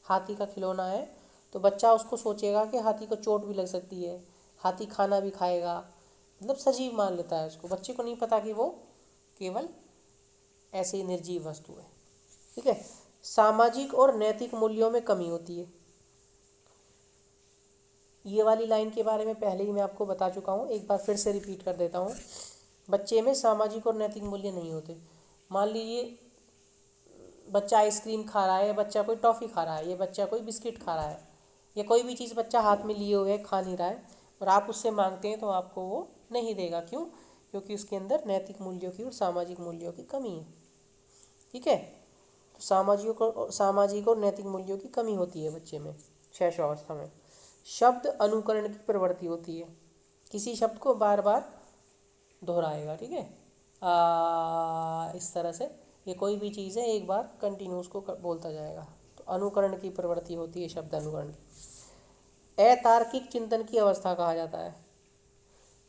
S1: हाथी का खिलौना है, तो बच्चा उसको सोचेगा कि हाथी को चोट भी लग सकती है, हाथी खाना भी खाएगा, मतलब सजीव मान लेता है उसको। बच्चे को नहीं पता कि वो केवल ऐसे ही निर्जीव वस्तु है, ठीक है। सामाजिक और नैतिक मूल्यों में कमी होती है। ये वाली लाइन के बारे में पहले ही मैं आपको बता चुका हूँ, एक बार फिर से रिपीट कर देता हूँ। बच्चे में सामाजिक और नैतिक मूल्य नहीं होते। मान लीजिए बच्चा आइसक्रीम खा रहा है, या बच्चा कोई टॉफ़ी खा रहा है, या बच्चा कोई बिस्किट खा रहा है, या कोई भी चीज़ बच्चा हाथ में लिए हुए है, खा नहीं रहा है, और आप उससे मांगते हैं तो आपको वो नहीं देगा। क्यों? क्योंकि उसके अंदर नैतिक मूल्यों की और सामाजिक मूल्यों की कमी है, ठीक है। तो सामाजिक और नैतिक मूल्यों की कमी होती है बच्चे में शैशवावस्था में। शब्द अनुकरण की प्रवृत्ति होती है, किसी शब्द को बार बार दोहराएगा, ठीक है। इस तरह से ये कोई भी चीज़ है, एक बार कंटिन्यू उसको बोलता जाएगा, तो अनुकरण की प्रवृत्ति होती है, शब्द अनुकरण की। अतार्किक चिंतन की अवस्था कहा जाता है।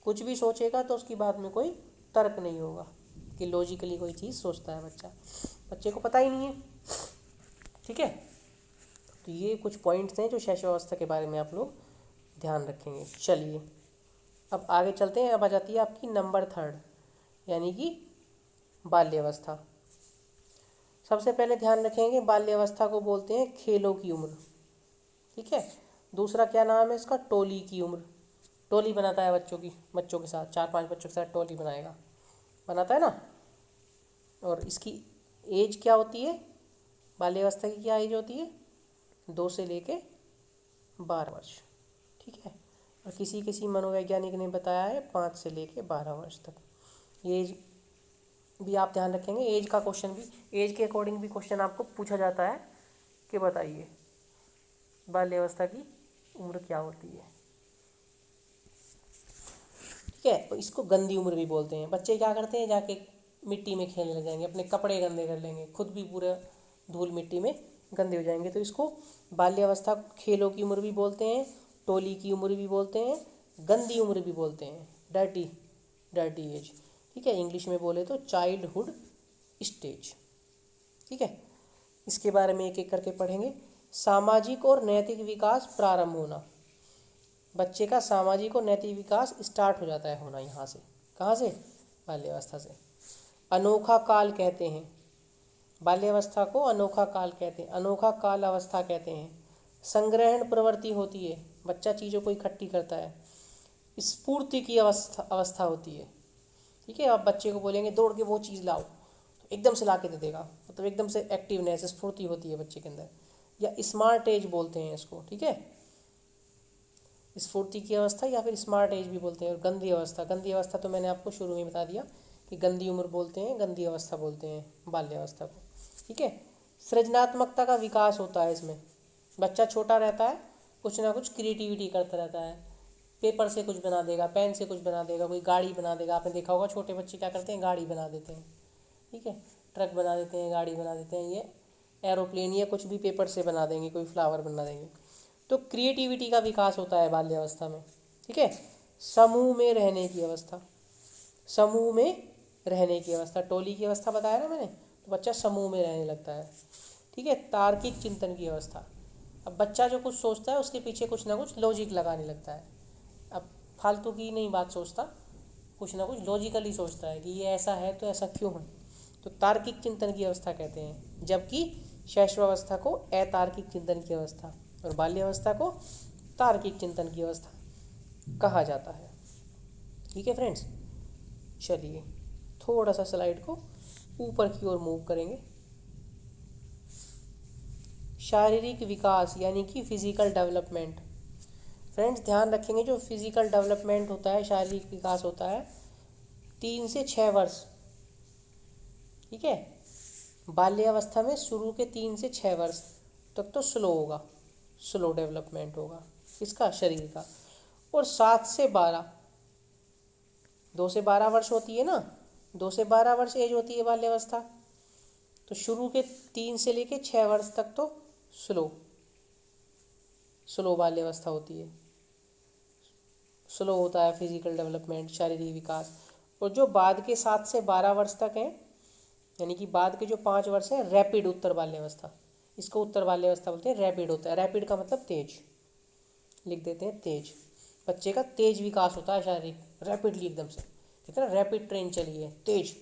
S1: कुछ भी सोचेगा तो उसकी बात में कोई तर्क नहीं होगा, कि लॉजिकली कोई चीज़ सोचता है बच्चा, बच्चे को पता ही नहीं है, ठीक है। तो ये कुछ पॉइंट्स हैं जो शैशवावस्था के बारे में आप लोग ध्यान रखेंगे। चलिए अब आगे चलते हैं। अब आ जाती है आपकी नंबर 3, यानी कि बाल्यावस्था। सबसे पहले ध्यान रखेंगे, बाल्यावस्था को बोलते हैं खेलों की उम्र, ठीक है। दूसरा क्या नाम है इसका? टोली की उम्र। टोली बनाता है बच्चों के साथ, 4-5 बच्चों के साथ टोली बनाता है ना। और इसकी एज क्या होती है? बाल्यावस्था की क्या एज होती है? 2 से लेके 12 वर्ष, ठीक है। और किसी किसी मनोवैज्ञानिक ने बताया है 5 से लेके 12 वर्ष तक। ये एज भी आप ध्यान रखेंगे। एज का क्वेश्चन भी, एज के अकॉर्डिंग भी क्वेश्चन आपको पूछा जाता है कि बताइए बाल्यावस्था की उम्र क्या होती है, ठीक है। तो इसको गंदी उम्र भी बोलते हैं। बच्चे क्या करते हैं, जाके मिट्टी में खेलने लग जाएंगे, अपने कपड़े गंदे कर लेंगे, खुद भी पूरा धूल मिट्टी में गंदे हो जाएंगे। तो इसको बाल्यावस्था खेलों की उम्र भी बोलते हैं, टोली की उम्र भी बोलते हैं, गंदी उम्र भी बोलते हैं, डर्टी एज, ठीक है। इंग्लिश में बोले तो चाइल्डहुड स्टेज, ठीक है। इसके बारे में एक एक करके पढ़ेंगे। सामाजिक और नैतिक विकास प्रारंभ होना। बच्चे का सामाजिक और नैतिक विकास स्टार्ट हो जाता है होना, यहाँ से, कहाँ से? बाल्यावस्था से। अनोखा काल कहते हैं बाल्यावस्था को, अनोखा काल कहते हैं, अनोखा काल अवस्था कहते हैं। संग्रहण प्रवृत्ति होती है, बच्चा चीज़ों को इकट्ठी करता है। स्फूर्ति की अवस्था होती है, ठीक है। आप बच्चे को बोलेंगे दौड़ के वो चीज़ लाओ, तो एकदम से ला के दे देगा, मतलब एकदम से एक्टिवनेस, स्फूर्ति होती है बच्चे के अंदर। या स्मार्ट एज बोलते हैं इसको, ठीक है। स्फूर्ति की अवस्था या फिर स्मार्ट एज भी बोलते हैं। और गंदी अवस्था तो मैंने आपको शुरू में बता दिया कि गंदी उम्र बोलते हैं, गंदी अवस्था बोलते हैं बाल्यावस्था को, ठीक है। सृजनात्मकता का विकास होता है इसमें। बच्चा छोटा रहता है, कुछ ना कुछ क्रिएटिविटी करता रहता है, पेपर से कुछ बना देगा, पेन से कुछ बना देगा, कोई गाड़ी बना देगा। आपने देखा होगा छोटे बच्चे क्या करते हैं, गाड़ी बना देते हैं, ठीक है। ट्रक बना देते हैं, गाड़ी बना देते हैं, ये एरोप्लेन या कुछ भी पेपर से बना देंगे, कोई फ्लावर बना देंगे। तो क्रिएटिविटी का विकास होता है बाल्यावस्था में, ठीक है। समूह में रहने की अवस्था, समूह में रहने की अवस्था, टोली की अवस्था बताया ना मैंने, तो बच्चा समूह में रहने लगता है, ठीक है। तार्किक चिंतन की अवस्था, अब बच्चा जो कुछ सोचता है उसके पीछे कुछ ना कुछ लॉजिक लगाने लगता है। अब फालतू की नहीं बात सोचता, कुछ ना कुछ लॉजिकली सोचता है कि ये ऐसा है तो ऐसा क्यों है। तो तार्किक चिंतन की अवस्था कहते हैं, जबकि शैशवावस्था को अतार्किक चिंतन की अवस्था और बाल्यावस्था को तार्किक चिंतन की अवस्था कहा जाता है। ठीक है फ्रेंड्स, चलिए थोड़ा सा स्लाइड को ऊपर की ओर मूव करेंगे। शारीरिक विकास यानी कि फिजिकल डेवलपमेंट। फ्रेंड्स ध्यान रखेंगे, जो फिजिकल डेवलपमेंट होता है, शारीरिक विकास होता है 3 से 6 वर्ष। ठीक है, बाल्यावस्था में शुरू के 3 से 6 वर्ष तक तो स्लो होगा, स्लो डेवलपमेंट होगा इसका शरीर का। और 7 से 12, 2 से 12 वर्ष होती है ना, 2 से 12 वर्ष एज होती है बाल्यावस्था। तो शुरू के 3 से लेके 6 वर्ष तक तो स्लो बाल्यावस्था होती है, स्लो होता है फिजिकल डेवलपमेंट, शारीरिक विकास। और जो बाद के 7 से 12 वर्ष तक हैं, यानी कि बाद के जो 5 वर्ष हैं, रैपिड उत्तर बाल्यावस्था, इसको उत्तर बाल्यावस्था बोलते हैं। रैपिड होता है, रैपिड का मतलब तेज, लिख देते हैं तेज। बच्चे का तेज विकास होता है शारीरिक, रैपिडली एकदम से, ठीक है ना, रैपिड ट्रेन चली है, तेज।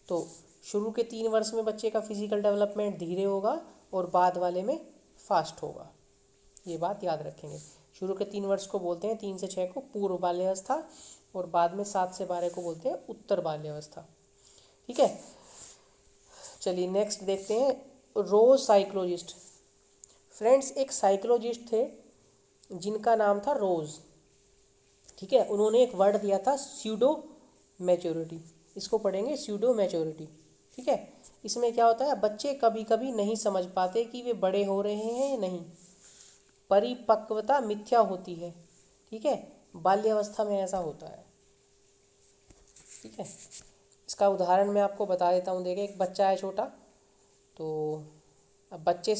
S1: तो शुरू के 3 वर्ष में बच्चे का फिजिकल डेवलपमेंट धीरे होगा और बाद वाले में फास्ट होगा, ये बात याद रखेंगे। शुरू के 3 वर्ष को बोलते हैं, 3 से 6 को पूर्व बाल्यावस्था, और बाद में 7 से 12 को बोलते हैं उत्तर बाल्यावस्था। ठीक है, चलिए नेक्स्ट देखते हैं, रोज साइकोलॉजिस्ट। फ्रेंड्स एक साइकोलॉजिस्ट थे जिनका नाम था रोज। ठीक है, उन्होंने एक वर्ड दिया था स्यूडो मैच्योरिटी, इसको पढ़ेंगे स्यूडो मैच्योरिटी। ठीक है, इसमें क्या होता है, बच्चे कभी कभी नहीं समझ पाते कि वे बड़े हो रहे हैं या नहीं, परिपक्वता मिथ्या होती है। ठीक है, बाल्यावस्था में ऐसा होता है। ठीक है, इसका उदाहरण मैं आपको बता देता हूँ। देखिए एक बच्चा है छोटा, तो अब बच्चे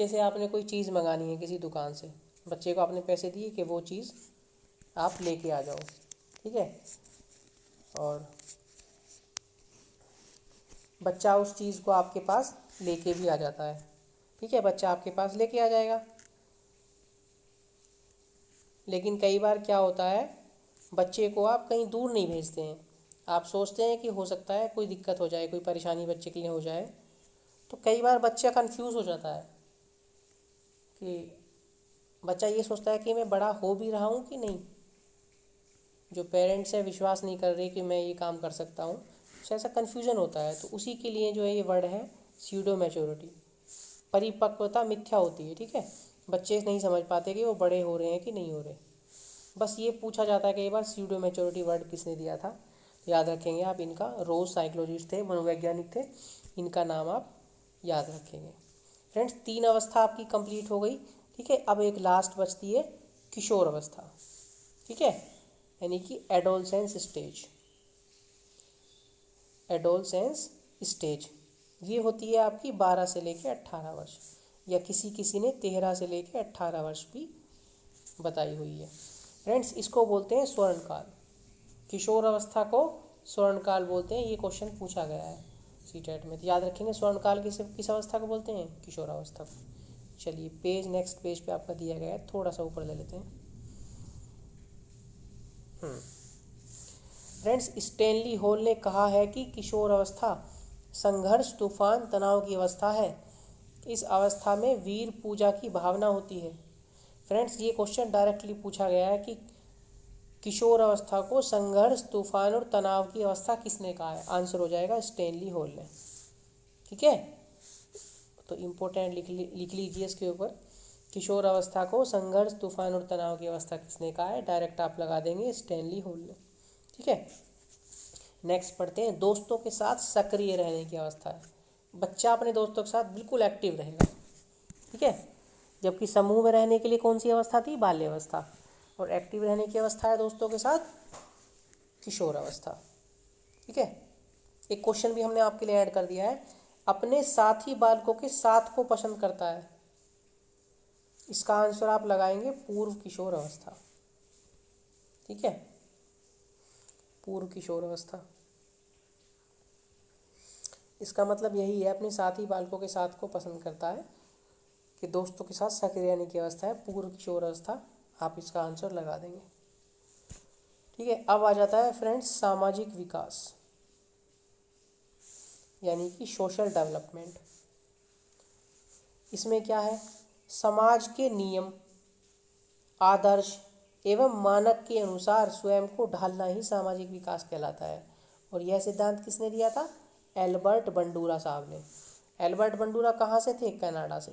S1: से आपने कोई चीज़ मंगानी है किसी दुकान से, बच्चे को आपने पैसे दिए कि वो चीज़ आप लेके आ जाओ। ठीक है, और बच्चा उस चीज़ को आपके पास लेके भी आ जाता है। ठीक है, बच्चा आपके पास लेके आ जाएगा, लेकिन कई बार क्या होता है, बच्चे को आप कहीं दूर नहीं भेजते हैं, आप सोचते हैं कि हो सकता है कोई दिक्कत हो जाए, कोई परेशानी बच्चे के लिए हो जाए। तो कई बार बच्चा कंफ्यूज हो जाता है कि बच्चा ये सोचता है कि मैं बड़ा हो भी रहा हूँ कि नहीं, जो पेरेंट्स है विश्वास नहीं कर रहे कि मैं ये काम कर सकता हूँ, तो ऐसा कन्फ्यूजन होता है। तो उसी के लिए जो है ये वर्ड है स्यूडो मैच्योरिटी, परिपक्वता मिथ्या होती है। ठीक है, बच्चे नहीं समझ पाते कि वो बड़े हो रहे हैं कि नहीं हो रहे। बस ये पूछा जाता है कई बार स्यूडो मैच्योरिटी वर्ड किसने दिया था, तो याद रखेंगे आप इनका, रोज साइकोलॉजिस्ट थे, मनोवैज्ञानिक थे, इनका नाम आप याद रखेंगे। फ्रेंड्स 3 अवस्था आपकी कंप्लीट हो गई। ठीक है, अब एक लास्ट बचती है किशोर अवस्था। ठीक है, यानी कि एडोलसेंस स्टेज। एडोलसेंस स्टेज ये होती है आपकी 12 से लेकर 18 वर्ष, या किसी किसी ने 13 से लेकर 18 वर्ष भी बताई हुई है। फ्रेंड्स इसको बोलते हैं स्वर्णकाल, किशोर अवस्था को स्वर्णकाल बोलते हैं। ये क्वेश्चन पूछा गया है सीटेट में, तो याद रखेंगे स्वर्णकाल किस अवस्था को बोलते हैं, किशोर अवस्था को। चलिए पेज, नेक्स्ट पेज पे आपका दिया गया है, थोड़ा सा ऊपर ले लेते हैं। फ्रेंड्स स्टेनली हॉल ने कहा है कि किशोर अवस्था संघर्ष, तूफान, तनाव की अवस्था है। इस अवस्था में वीर पूजा की भावना होती है। फ्रेंड्स ये क्वेश्चन डायरेक्टली पूछा गया है कि किशोर अवस्था को संघर्ष, तूफान और तनाव की अवस्था किसने कहा है, आंसर हो जाएगा स्टेनली हॉल ने। ठीक है, तो इम्पोर्टेंट लिख लीजिए इसके ऊपर, किशोर अवस्था को संघर्ष, तूफान और तनाव की अवस्था किसने कहा है, डायरेक्ट आप लगा देंगे स्टेनली हॉल ने। ठीक है, नेक्स्ट पढ़ते हैं, दोस्तों के साथ सक्रिय रहने की अवस्था है। बच्चा अपने दोस्तों के साथ बिल्कुल एक्टिव रहेगा। ठीक है, जबकि समूह में रहने के लिए कौन सी अवस्था थी, बाल्यावस्था, और एक्टिव रहने की अवस्था है दोस्तों के साथ किशोर अवस्था। ठीक है, एक क्वेश्चन भी हमने आपके लिए ऐड कर दिया है, अपने साथी बालकों के साथ को पसंद करता है। इसका आंसर आप लगाएंगे पूर्व किशोर अवस्था। ठीक है, पूर्व किशोर अवस्था, इसका मतलब यही है, अपने साथी बालकों के साथ को पसंद करता है, कि दोस्तों के साथ सक्रिय रहने की अवस्था है पूर्व किशोर अवस्था। आप इसका आंसर लगा देंगे। ठीक है, अब आ जाता है फ्रेंड्स सामाजिक विकास यानी कि सोशल डेवलपमेंट। इसमें क्या है, समाज के नियम, आदर्श एवं मानक के अनुसार स्वयं को ढालना ही सामाजिक विकास कहलाता है। और यह सिद्धांत किसने दिया था? एल्बर्ट बंडूरा साहब ने। एल्बर्ट बंडूरा कहाँ से थे? कनाडा से।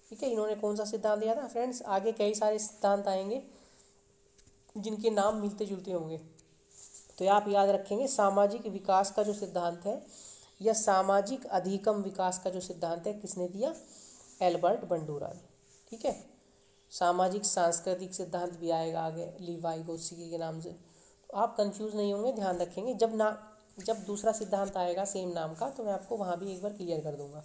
S1: ठीक है, इन्होंने कौन सा सिद्धांत दिया था फ्रेंड्स? आगे कई सारे सिद्धांत आएंगे जिनके नाम मिलते जुलते होंगे, तो आप याद रखेंगे सामाजिक विकास का जो सिद्धांत है या सामाजिक अधिगम विकास का जो सिद्धांत है किसने दिया? एल्बर्ट बंडूरा ने। ठीक है, सामाजिक सांस्कृतिक सिद्धांत भी आएगा आगे लीवाई गोत्स्की के नाम से। तो आप कंफ्यूज नहीं होंगे, ध्यान रखेंगे। जब दूसरा सिद्धांत आएगा सेम नाम का तो मैं आपको वहाँ भी एक बार क्लियर कर दूंगा।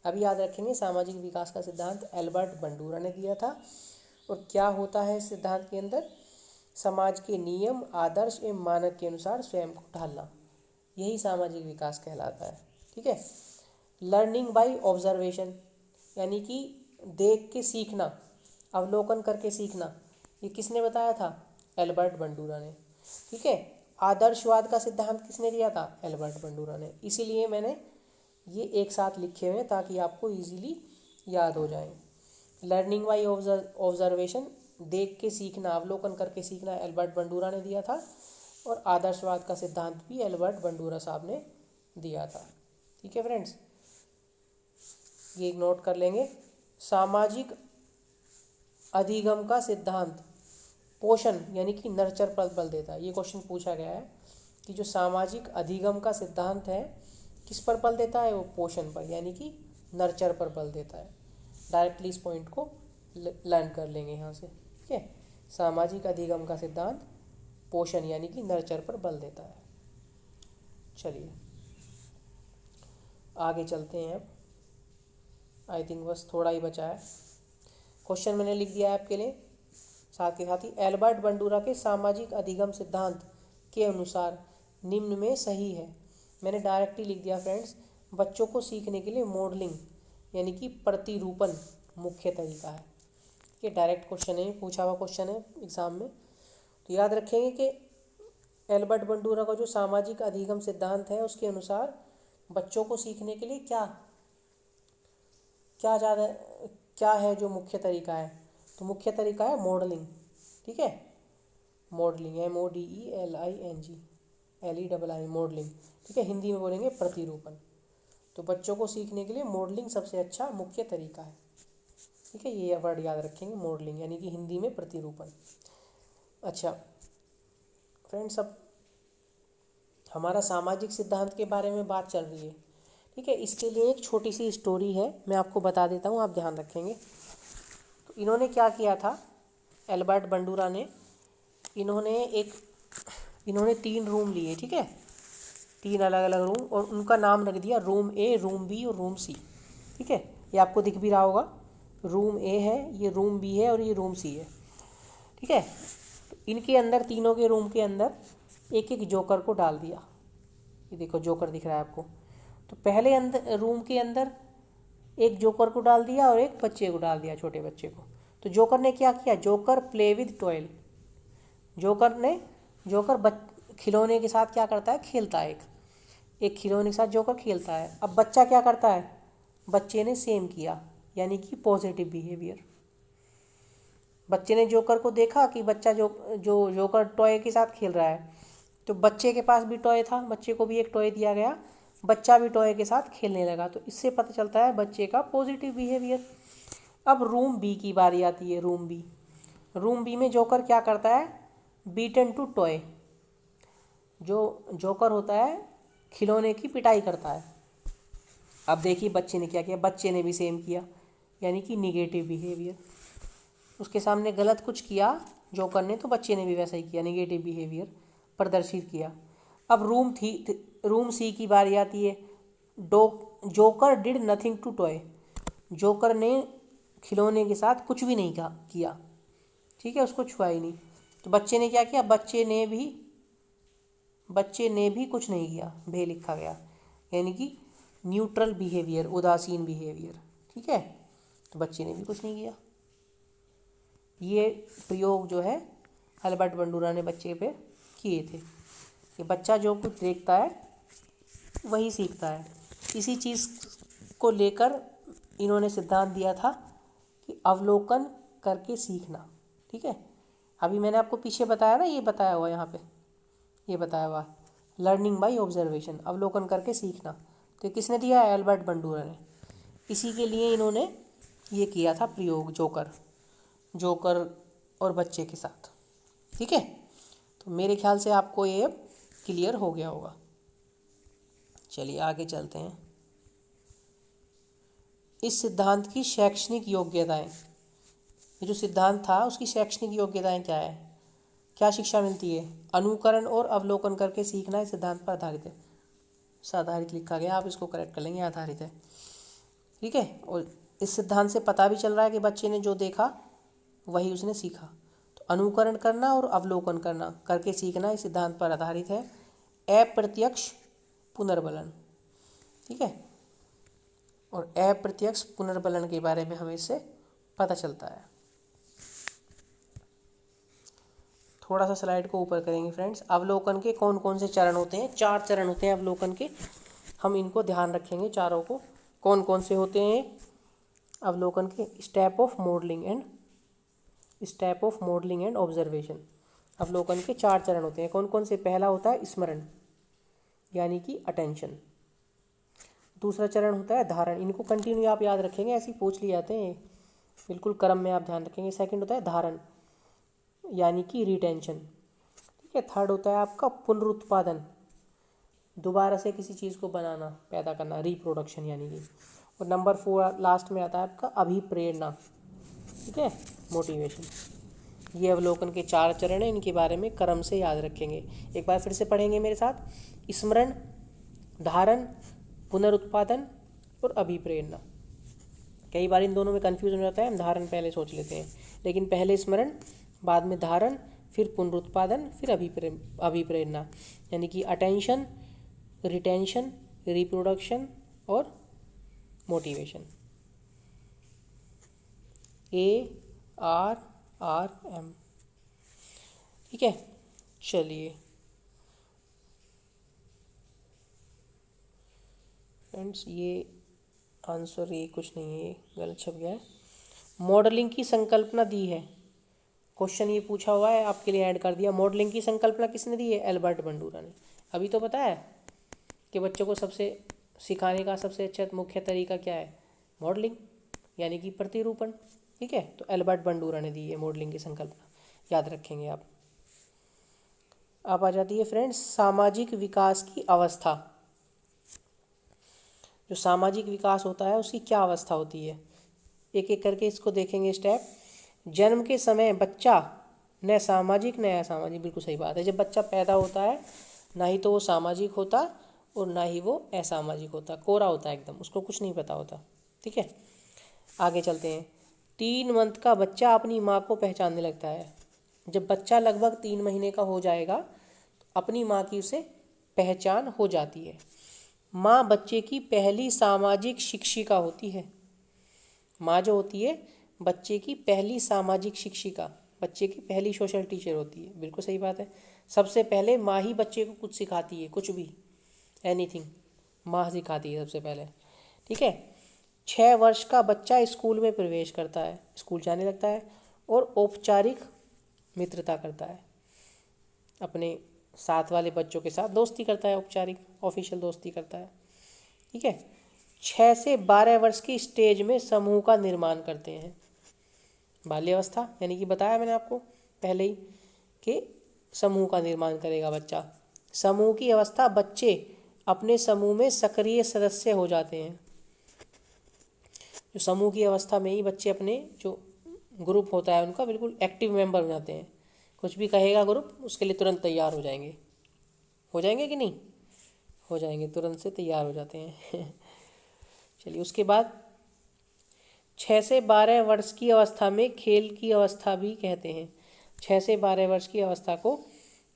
S1: अभी याद रखेंगे सामाजिक विकास का सिद्धांत एल्बर्ट बंडूरा ने दिया था। और क्या होता है इस सिद्धांत के अंदर? समाज के नियम, आदर्श एवं मानक के अनुसार स्वयं को ढालना, यही सामाजिक विकास कहलाता है। ठीक है, लर्निंग बाय ऑब्जर्वेशन यानी कि देख के सीखना, अवलोकन करके सीखना, ये किसने बताया था? एल्बर्ट बंडूरा ने। ठीक है, आदर्शवाद का सिद्धांत किसने दिया था? एल्बर्ट बंडूरा ने। इसीलिए मैंने ये एक साथ लिखे हुए हैं ताकि आपको इजीली याद हो जाए। लर्निंग बाय ऑब्जर्वेशन, देख के सीखना, अवलोकन करके सीखना, एल्बर्ट बंडूरा ने दिया था। और आदर्शवाद का सिद्धांत भी एल्बर्ट बंडूरा साहब ने दिया था। ठीक है फ्रेंड्स, ये नोट कर लेंगे। सामाजिक अधिगम का सिद्धांत पोषण यानी कि नर्चर पर बल देता है। ये क्वेश्चन पूछा गया है कि जो सामाजिक अधिगम का सिद्धांत है किस पर बल देता है? वो पोषण पर यानी कि नर्चर पर बल देता है। डायरेक्टली इस पॉइंट को लर्न कर लेंगे यहाँ से। ठीक है, सामाजिक अधिगम का सिद्धांत पोषण यानी कि नर्चर पर बल देता है। चलिए आगे चलते हैं। अब आई थिंक बस थोड़ा ही बचा है। क्वेश्चन मैंने लिख दिया है आपके लिए, साथ के साथ ही एल्बर्ट बंडूरा के सामाजिक अधिगम सिद्धांत के अनुसार निम्न में सही है। मैंने डायरेक्टली लिख दिया फ्रेंड्स, बच्चों को सीखने के लिए मॉडलिंग यानी कि प्रतिरूपण मुख्य तरीका है। ये डायरेक्ट क्वेश्चन है, पूछा हुआ क्वेश्चन है एग्जाम में। तो याद रखेंगे कि एल्बर्ट बंडूरा का जो सामाजिक अधिगम सिद्धांत है उसके अनुसार बच्चों को सीखने के लिए क्या है जो मुख्य तरीका है? तो मुख्य तरीका है मॉडलिंग। ठीक है, मॉडलिंग, MODELING मॉडलिंग। ठीक है, हिंदी में बोलेंगे प्रतिरूपण। तो बच्चों को सीखने के लिए मॉडलिंग सबसे अच्छा मुख्य तरीका है। ठीक है, ये वर्ड याद रखेंगे, मॉडलिंग यानी कि हिंदी में प्रतिरूपण। अच्छा फ्रेंड्स, अब हमारा सामाजिक सिद्धांत के बारे में बात चल रही है। ठीक है, इसके लिए एक छोटी सी स्टोरी है, मैं आपको बता देता हूँ, आप ध्यान रखेंगे। तो इन्होंने क्या किया था, एल्बर्ट बंडूरा ने, इन्होंने 3 रूम लिए। ठीक है, 3 अलग अलग रूम, और उनका नाम रख दिया रूम ए, रूम बी और रूम सी। ठीक है, ये आपको दिख भी रहा होगा, रूम ए है, ये रूम बी है और ये रूम सी है। ठीक है, तो इनके अंदर, तीनों के रूम के अंदर एक एक जोकर को डाल दिया। ये देखो जोकर दिख रहा है आपको। तो पहले रूम के अंदर एक जोकर को डाल दिया और एक बच्चे को डाल दिया, छोटे बच्चे को। तो जोकर ने क्या किया? Joker play with toil. Joker खिलौने के साथ क्या करता है? खेलता है। एक खिलौने के साथ जोकर खेलता है। अब बच्चा क्या करता है? बच्चे ने सेम किया, यानी कि पॉजिटिव बिहेवियर। बच्चे ने जोकर को देखा कि बच्चा जो जोकर टॉय के साथ खेल रहा है, तो बच्चे के पास भी टॉय था, बच्चे को भी एक टॉय दिया गया, बच्चा भी टॉय के साथ खेलने लगा। तो इससे पता चलता है बच्चे का पॉजिटिव बिहेवियर। अब रूम बी की बारी आती है। रूम बी में जोकर क्या करता है? Beaten to toy. जो जोकर होता है खिलौने की पिटाई करता है। अब देखिए बच्चे ने क्या किया, बच्चे ने भी सेम किया, यानी कि निगेटिव बिहेवियर। उसके सामने गलत कुछ किया जोकर ने, तो बच्चे ने भी वैसा ही किया, निगेटिव बिहेवियर प्रदर्शित किया। अब रूम सी की बारी आती है। जोकर डिड नथिंग टू टॉय। जोकर ने खिलौने के साथ कुछ भी नहीं किया। ठीक है, उसको छुआ ही नहीं। तो बच्चे ने क्या किया? बच्चे ने भी कुछ नहीं किया, बे लिखा गया, यानी कि न्यूट्रल बिहेवियर, उदासीन बिहेवियर। ठीक है, तो बच्चे ने भी कुछ नहीं किया। ये प्रयोग जो है अल्बर्ट बंडूरा ने बच्चे पे किए थे कि बच्चा जो कुछ देखता है वही सीखता है। इसी चीज़ को लेकर इन्होंने सिद्धांत दिया था कि अवलोकन करके सीखना। ठीक है, अभी मैंने आपको पीछे बताया ना, ये बताया हुआ यहाँ पे, ये बताया हुआ लर्निंग बाय ऑब्जर्वेशन, अवलोकन करके सीखना। तो ये किसने दिया है? अल्बर्ट बंडूरा ने। इसी के लिए इन्होंने ये किया था प्रयोग, जोकर और बच्चे के साथ। ठीक है, तो मेरे ख्याल से आपको ये क्लियर हो गया होगा। चलिए आगे चलते हैं। इस सिद्धांत की शैक्षणिक योग्यताएं, ये जो सिद्धांत था उसकी शैक्षणिक योग्यताएं क्या है, क्या शिक्षा मिलती है? अनुकरण और अवलोकन करके सीखना इस सिद्धांत पर आधारित है। आधारित लिखा गया, आप इसको करेक्ट कर लेंगे, आधारित है। ठीक है, और इस सिद्धांत से पता भी चल रहा है कि बच्चे ने जो देखा वही उसने सीखा। तो अनुकरण करना और अवलोकन करना करके सीखना इस सिद्धांत पर आधारित है। अप्रत्यक्ष पुनर्बलन। ठीक है, और अप्रत्यक्ष पुनर्बलन के बारे में हमें इससे पता चलता है। थोड़ा सा स्लाइड को ऊपर करेंगे फ्रेंड्स। अवलोकन के कौन कौन से चरण होते हैं? 4 चरण होते हैं अवलोकन के, हम इनको ध्यान रखेंगे चारों को। कौन कौन से होते हैं अवलोकन के? Step of modelling and observation. अवलोकन के 4 चरण होते हैं। कौन कौन से? पहला होता है स्मरण, यानी कि अटेंशन। दूसरा चरण होता है धारण, इनको कंटिन्यू आप याद रखेंगे, ऐसे ही पूछ लिए जाते हैं, बिल्कुल क्रम में आप ध्यान रखेंगे। सेकंड होता है धारण, यानी कि रिटेंशन। ठीक है, थर्ड होता है आपका पुनरुत्पादन, दोबारा से किसी चीज़ को बनाना, पैदा करना, रिप्रोडक्शन यानी कि। और नंबर 4 लास्ट में आता है आपका अभिप्रेरणा। ठीक है, मोटिवेशन। ये अवलोकन के 4 चरण हैं, इनके बारे में क्रम से याद रखेंगे। एक बार फिर से पढ़ेंगे मेरे साथ। स्मरण, धारण, पुनरुत्पादन और अभिप्रेरणा। कई बार इन दोनों में कन्फ्यूजन हो जाता है, हम धारण पहले सोच लेते हैं, लेकिन पहले स्मरण, बाद में धारण, फिर पुनरुत्पादन, फिर अभिप्रेरणा, यानी कि अटेंशन, रिटेंशन, रिप्रोडक्शन और मोटिवेशन। ARRM। ठीक है, चलिए फ्रेंड्स, ये आंसर ये कुछ नहीं है, गलत छप गया है। मॉडलिंग की संकल्पना दी है, क्वेश्चन ये पूछा हुआ है, आपके लिए ऐड कर दिया। मॉडलिंग की संकल्पना किसने दी है? अल्बर्ट बंडूरा ने। अभी तो पता है कि बच्चों को सबसे सिखाने का सबसे अच्छा मुख्य तरीका क्या है? मॉडलिंग, यानी कि प्रतिरूपण। ठीक है, तो अल्बर्ट बंडूरा ने दी है मॉडलिंग की संकल्पना, याद रखेंगे आप। अब आ जाती है फ्रेंड्स सामाजिक विकास की अवस्था। जो सामाजिक विकास होता है उसकी क्या अवस्था होती है, एक एक करके इसको देखेंगे स्टेप। जन्म के समय बच्चा न सामाजिक न असामाजिक, बिल्कुल सही बात है। जब बच्चा पैदा होता है ना ही तो वो सामाजिक होता और ना ही वो असामाजिक होता, कोरा होता है एकदम, उसको कुछ नहीं पता होता। ठीक है, आगे चलते हैं। 3 मंथ का बच्चा अपनी माँ को पहचानने लगता है। जब बच्चा लगभग 3 महीने का हो जाएगा तो अपनी माँ की उसे पहचान हो जाती है। माँ बच्चे की पहली सामाजिक शिक्षिका होती है। माँ जो होती है बच्चे की पहली सामाजिक शिक्षिका, बच्चे की पहली सोशल टीचर होती है। बिल्कुल सही बात है, सबसे पहले माँ ही बच्चे को कुछ सिखाती है, कुछ भी, एनीथिंग माँ सिखाती है सबसे पहले। ठीक है, 6 वर्ष का बच्चा स्कूल में प्रवेश करता है, स्कूल जाने लगता है और औपचारिक मित्रता करता है, अपने साथ वाले बच्चों के साथ दोस्ती करता है, औपचारिक ऑफिशियल दोस्ती करता है। ठीक है, 6 से 12 वर्ष की स्टेज में समूह का निर्माण करते हैं। बाल्यावस्था, यानी कि बताया मैंने आपको पहले ही कि समूह का निर्माण करेगा बच्चा। समूह की अवस्था, बच्चे अपने समूह में सक्रिय सदस्य हो जाते हैं। जो समूह की अवस्था में ही बच्चे अपने जो ग्रुप होता है उनका बिल्कुल एक्टिव मेंबर हो जाते हैं। कुछ भी कहेगा ग्रुप, उसके लिए तुरंत तैयार हो जाएंगे। हो जाएंगे कि नहीं? हो जाएंगे, तुरंत से तैयार हो जाते हैं। चलिए, उसके बाद 6 से 12 वर्ष की अवस्था में खेल की अवस्था भी कहते हैं। 6 से 12 वर्ष की अवस्था को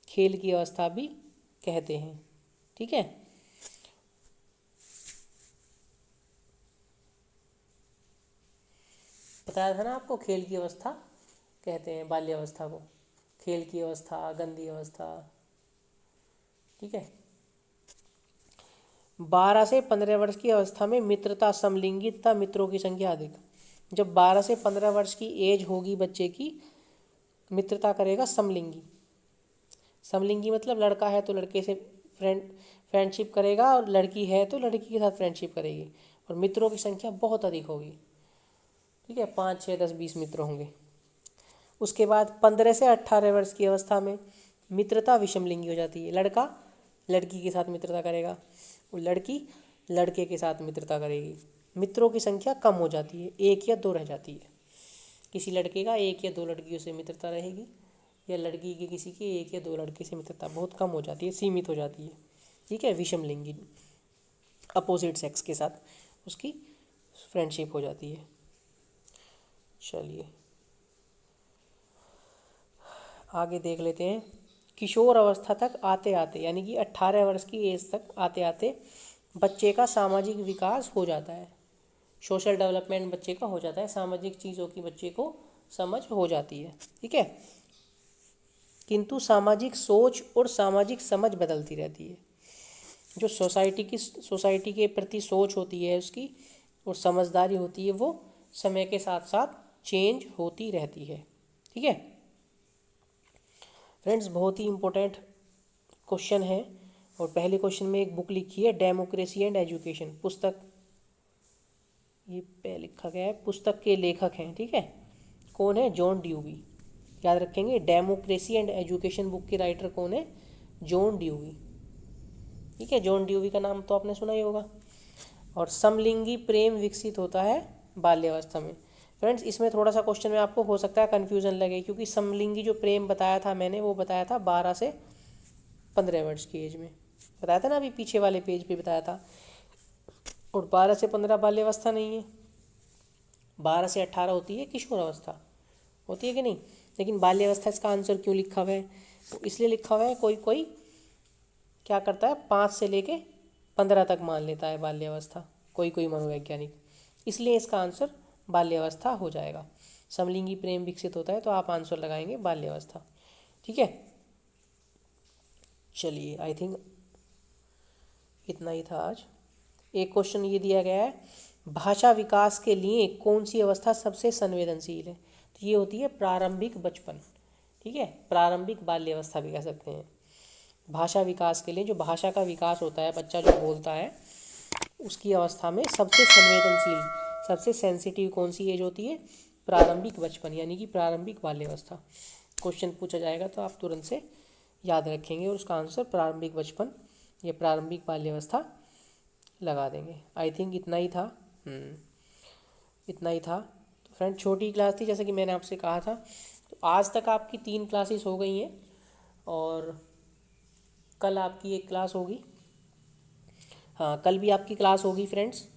S1: खेल की अवस्था भी कहते हैं। ठीक है, बताया था ना आपको, खेल की अवस्था कहते हैं बाल्यावस्था को, खेल की अवस्था, गंदी अवस्था। ठीक है। 12 से 15 वर्ष की अवस्था में मित्रता समलिंगी तथा मित्रों की संख्या अधिक। जब 12 से 15 वर्ष की एज होगी बच्चे की, मित्रता करेगा समलिंगी। समलिंगी मतलब लड़का है तो लड़के से फ्रेंडशिप करेगा, और लड़की है तो लड़की के साथ फ्रेंडशिप करेगी, और मित्रों की संख्या बहुत अधिक होगी। ठीक है, 5, 6, 10, 20 मित्र होंगे। उसके बाद 15 से 18 वर्ष की अवस्था में मित्रता विषमलिंगी हो जाती है। लड़का लड़की के साथ मित्रता करेगा, और लड़की लड़के के साथ मित्रता करेगी। मित्रों की संख्या कम हो जाती है, 1 या 2 रह जाती है। किसी लड़के का 1 या 2 लड़कियों से मित्रता रहेगी, या लड़की की किसी की 1 या 2 लड़के से मित्रता बहुत कम हो जाती है, सीमित हो जाती है। ठीक है, विषमलिंगी, अपोजिट सेक्स के साथ उसकी फ्रेंडशिप हो जाती है। चलिए आगे देख लेते हैं। किशोर अवस्था तक आते आते, यानी कि 18 वर्ष की एज तक आते आते बच्चे का सामाजिक विकास हो जाता है। सोशल डेवलपमेंट बच्चे का हो जाता है, सामाजिक चीज़ों की बच्चे को समझ हो जाती है। ठीक है, किंतु सामाजिक सोच और सामाजिक समझ बदलती रहती है। जो सोसाइटी के प्रति सोच होती है उसकी, और समझदारी होती है, वो समय के साथ साथ चेंज होती रहती है। ठीक है फ्रेंड्स, बहुत ही इम्पोर्टेंट क्वेश्चन है। और पहले क्वेश्चन में एक बुक लिखी है, डेमोक्रेसी एंड एजुकेशन, पुस्तक, ये पे लिखा गया है, पुस्तक के लेखक हैं। ठीक है, कौन है? John dewy. याद रखेंगे, डेमोक्रेसी एंड एजुकेशन बुक के राइटर कौन है? John dewy. ठीक है, जॉन ड्यूवी का नाम तो आपने सुना ही होगा। और समलिंगी प्रेम विकसित होता है बाल्यावस्था में। फ्रेंड्स, इसमें थोड़ा सा क्वेश्चन में आपको हो सकता है कन्फ्यूजन लगे, क्योंकि समलिंगी जो प्रेम बताया था मैंने, वो बताया था 12 से 15 वर्ष की एज में बताया था ना, अभी पीछे वाले पेज पे बताया था। और 12 से 15 बाल्यावस्था नहीं है, 12 से 18 होती है किशोर अवस्था, होती है कि नहीं? लेकिन बाल्यावस्था इसका आंसर क्यों लिखा हुआ है? तो इसलिए लिखा हुआ है, कोई कोई क्या करता है, 5 से लेके 15 तक मान लेता है बाल्यावस्था, कोई कोई मनोवैज्ञानिक, इसलिए इसका आंसर बाल्यावस्था हो जाएगा। समलिंगी प्रेम विकसित होता है तो आप आंसर लगाएंगे बाल्यावस्था। ठीक है, चलिए आई थिंक इतना ही था आज। एक क्वेश्चन ये दिया गया है, भाषा विकास के लिए कौन सी अवस्था सबसे संवेदनशील है? तो ये होती है प्रारंभिक बचपन। ठीक है, प्रारंभिक बाल्यावस्था भी कह सकते हैं। भाषा विकास के लिए, जो भाषा का विकास होता है, बच्चा जो बोलता है, उसकी अवस्था में सबसे संवेदनशील, सबसे सेंसिटिव कौन सी एज होती है? प्रारंभिक बचपन, यानी कि प्रारंभिक बाल्यावस्था। क्वेश्चन पूछा जाएगा तो आप तुरंत से याद रखेंगे और उसका आंसर प्रारंभिक बचपन या प्रारंभिक बाल्यावस्था लगा देंगे। आई थिंक इतना ही था। इतना ही था। तो फ्रेंड, छोटी क्लास थी, जैसे कि मैंने आपसे कहा था। तो आज तक आपकी 3 क्लासेस हो गई हैं, और कल आपकी एक क्लास होगी। हाँ, कल भी आपकी क्लास होगी फ्रेंड्स,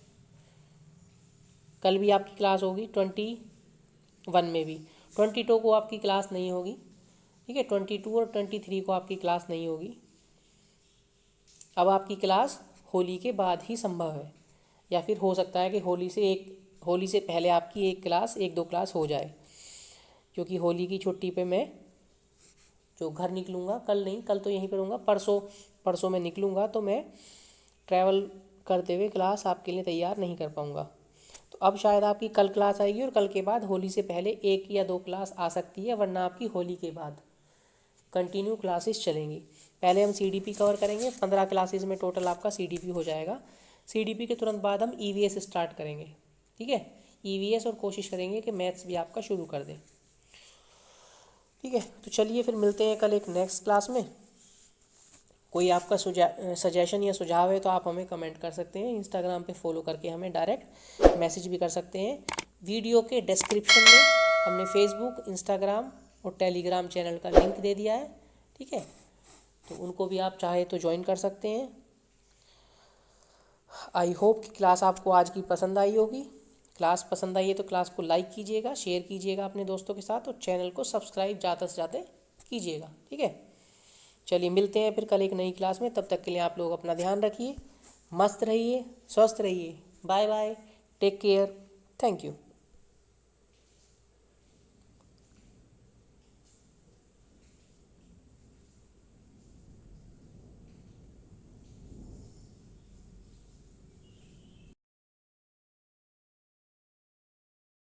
S1: कल भी आपकी क्लास होगी 21 में भी। 22 को आपकी क्लास नहीं होगी। ठीक है, 22 और 23 को आपकी क्लास नहीं होगी। अब आपकी क्लास होली के बाद ही संभव है, या फिर हो सकता है कि होली से पहले आपकी एक दो क्लास हो जाए, क्योंकि होली की छुट्टी पे मैं जो घर निकलूँगा, कल नहीं, कल तो यहीं पर रहूँगा, परसों मैं निकलूँगा, तो मैं ट्रैवल करते हुए क्लास आपके लिए तैयार नहीं कर पाऊँगा। तो अब शायद आपकी कल क्लास आएगी, और कल के बाद होली से पहले 1 या 2 क्लास आ सकती है, वरना आपकी होली के बाद कंटिन्यू क्लासेस चलेंगी। पहले हम CDP कवर करेंगे, 15 क्लासेस में टोटल आपका CDP हो जाएगा। CDP के तुरंत बाद हम EVS स्टार्ट करेंगे। ठीक है, EVS, और कोशिश करेंगे कि मैथ्स भी आपका शुरू कर दें। ठीक है, तो चलिए फिर मिलते हैं कल एक नेक्स्ट क्लास में। कोई आपका सजेशन या सुझाव है तो आप हमें कमेंट कर सकते हैं। इंस्टाग्राम पे फॉलो करके हमें डायरेक्ट मैसेज भी कर सकते हैं। वीडियो के डिस्क्रिप्शन में हमने फेसबुक, इंस्टाग्राम और टेलीग्राम चैनल का लिंक दे दिया है। ठीक है, तो उनको भी आप चाहे तो ज्वाइन कर सकते हैं। आई होप कि क्लास आपको आज की पसंद आई होगी। क्लास पसंद आई है तो क्लास को लाइक कीजिएगा, शेयर कीजिएगा अपने दोस्तों के साथ, और चैनल को सब्सक्राइब ज़्यादा से ज़्यादा कीजिएगा। ठीक है, चलिए मिलते हैं फिर कल एक नई क्लास में। तब तक के लिए आप लोग अपना ध्यान रखिए, मस्त रहिए, स्वस्थ रहिए। Bye bye, take care, thank you.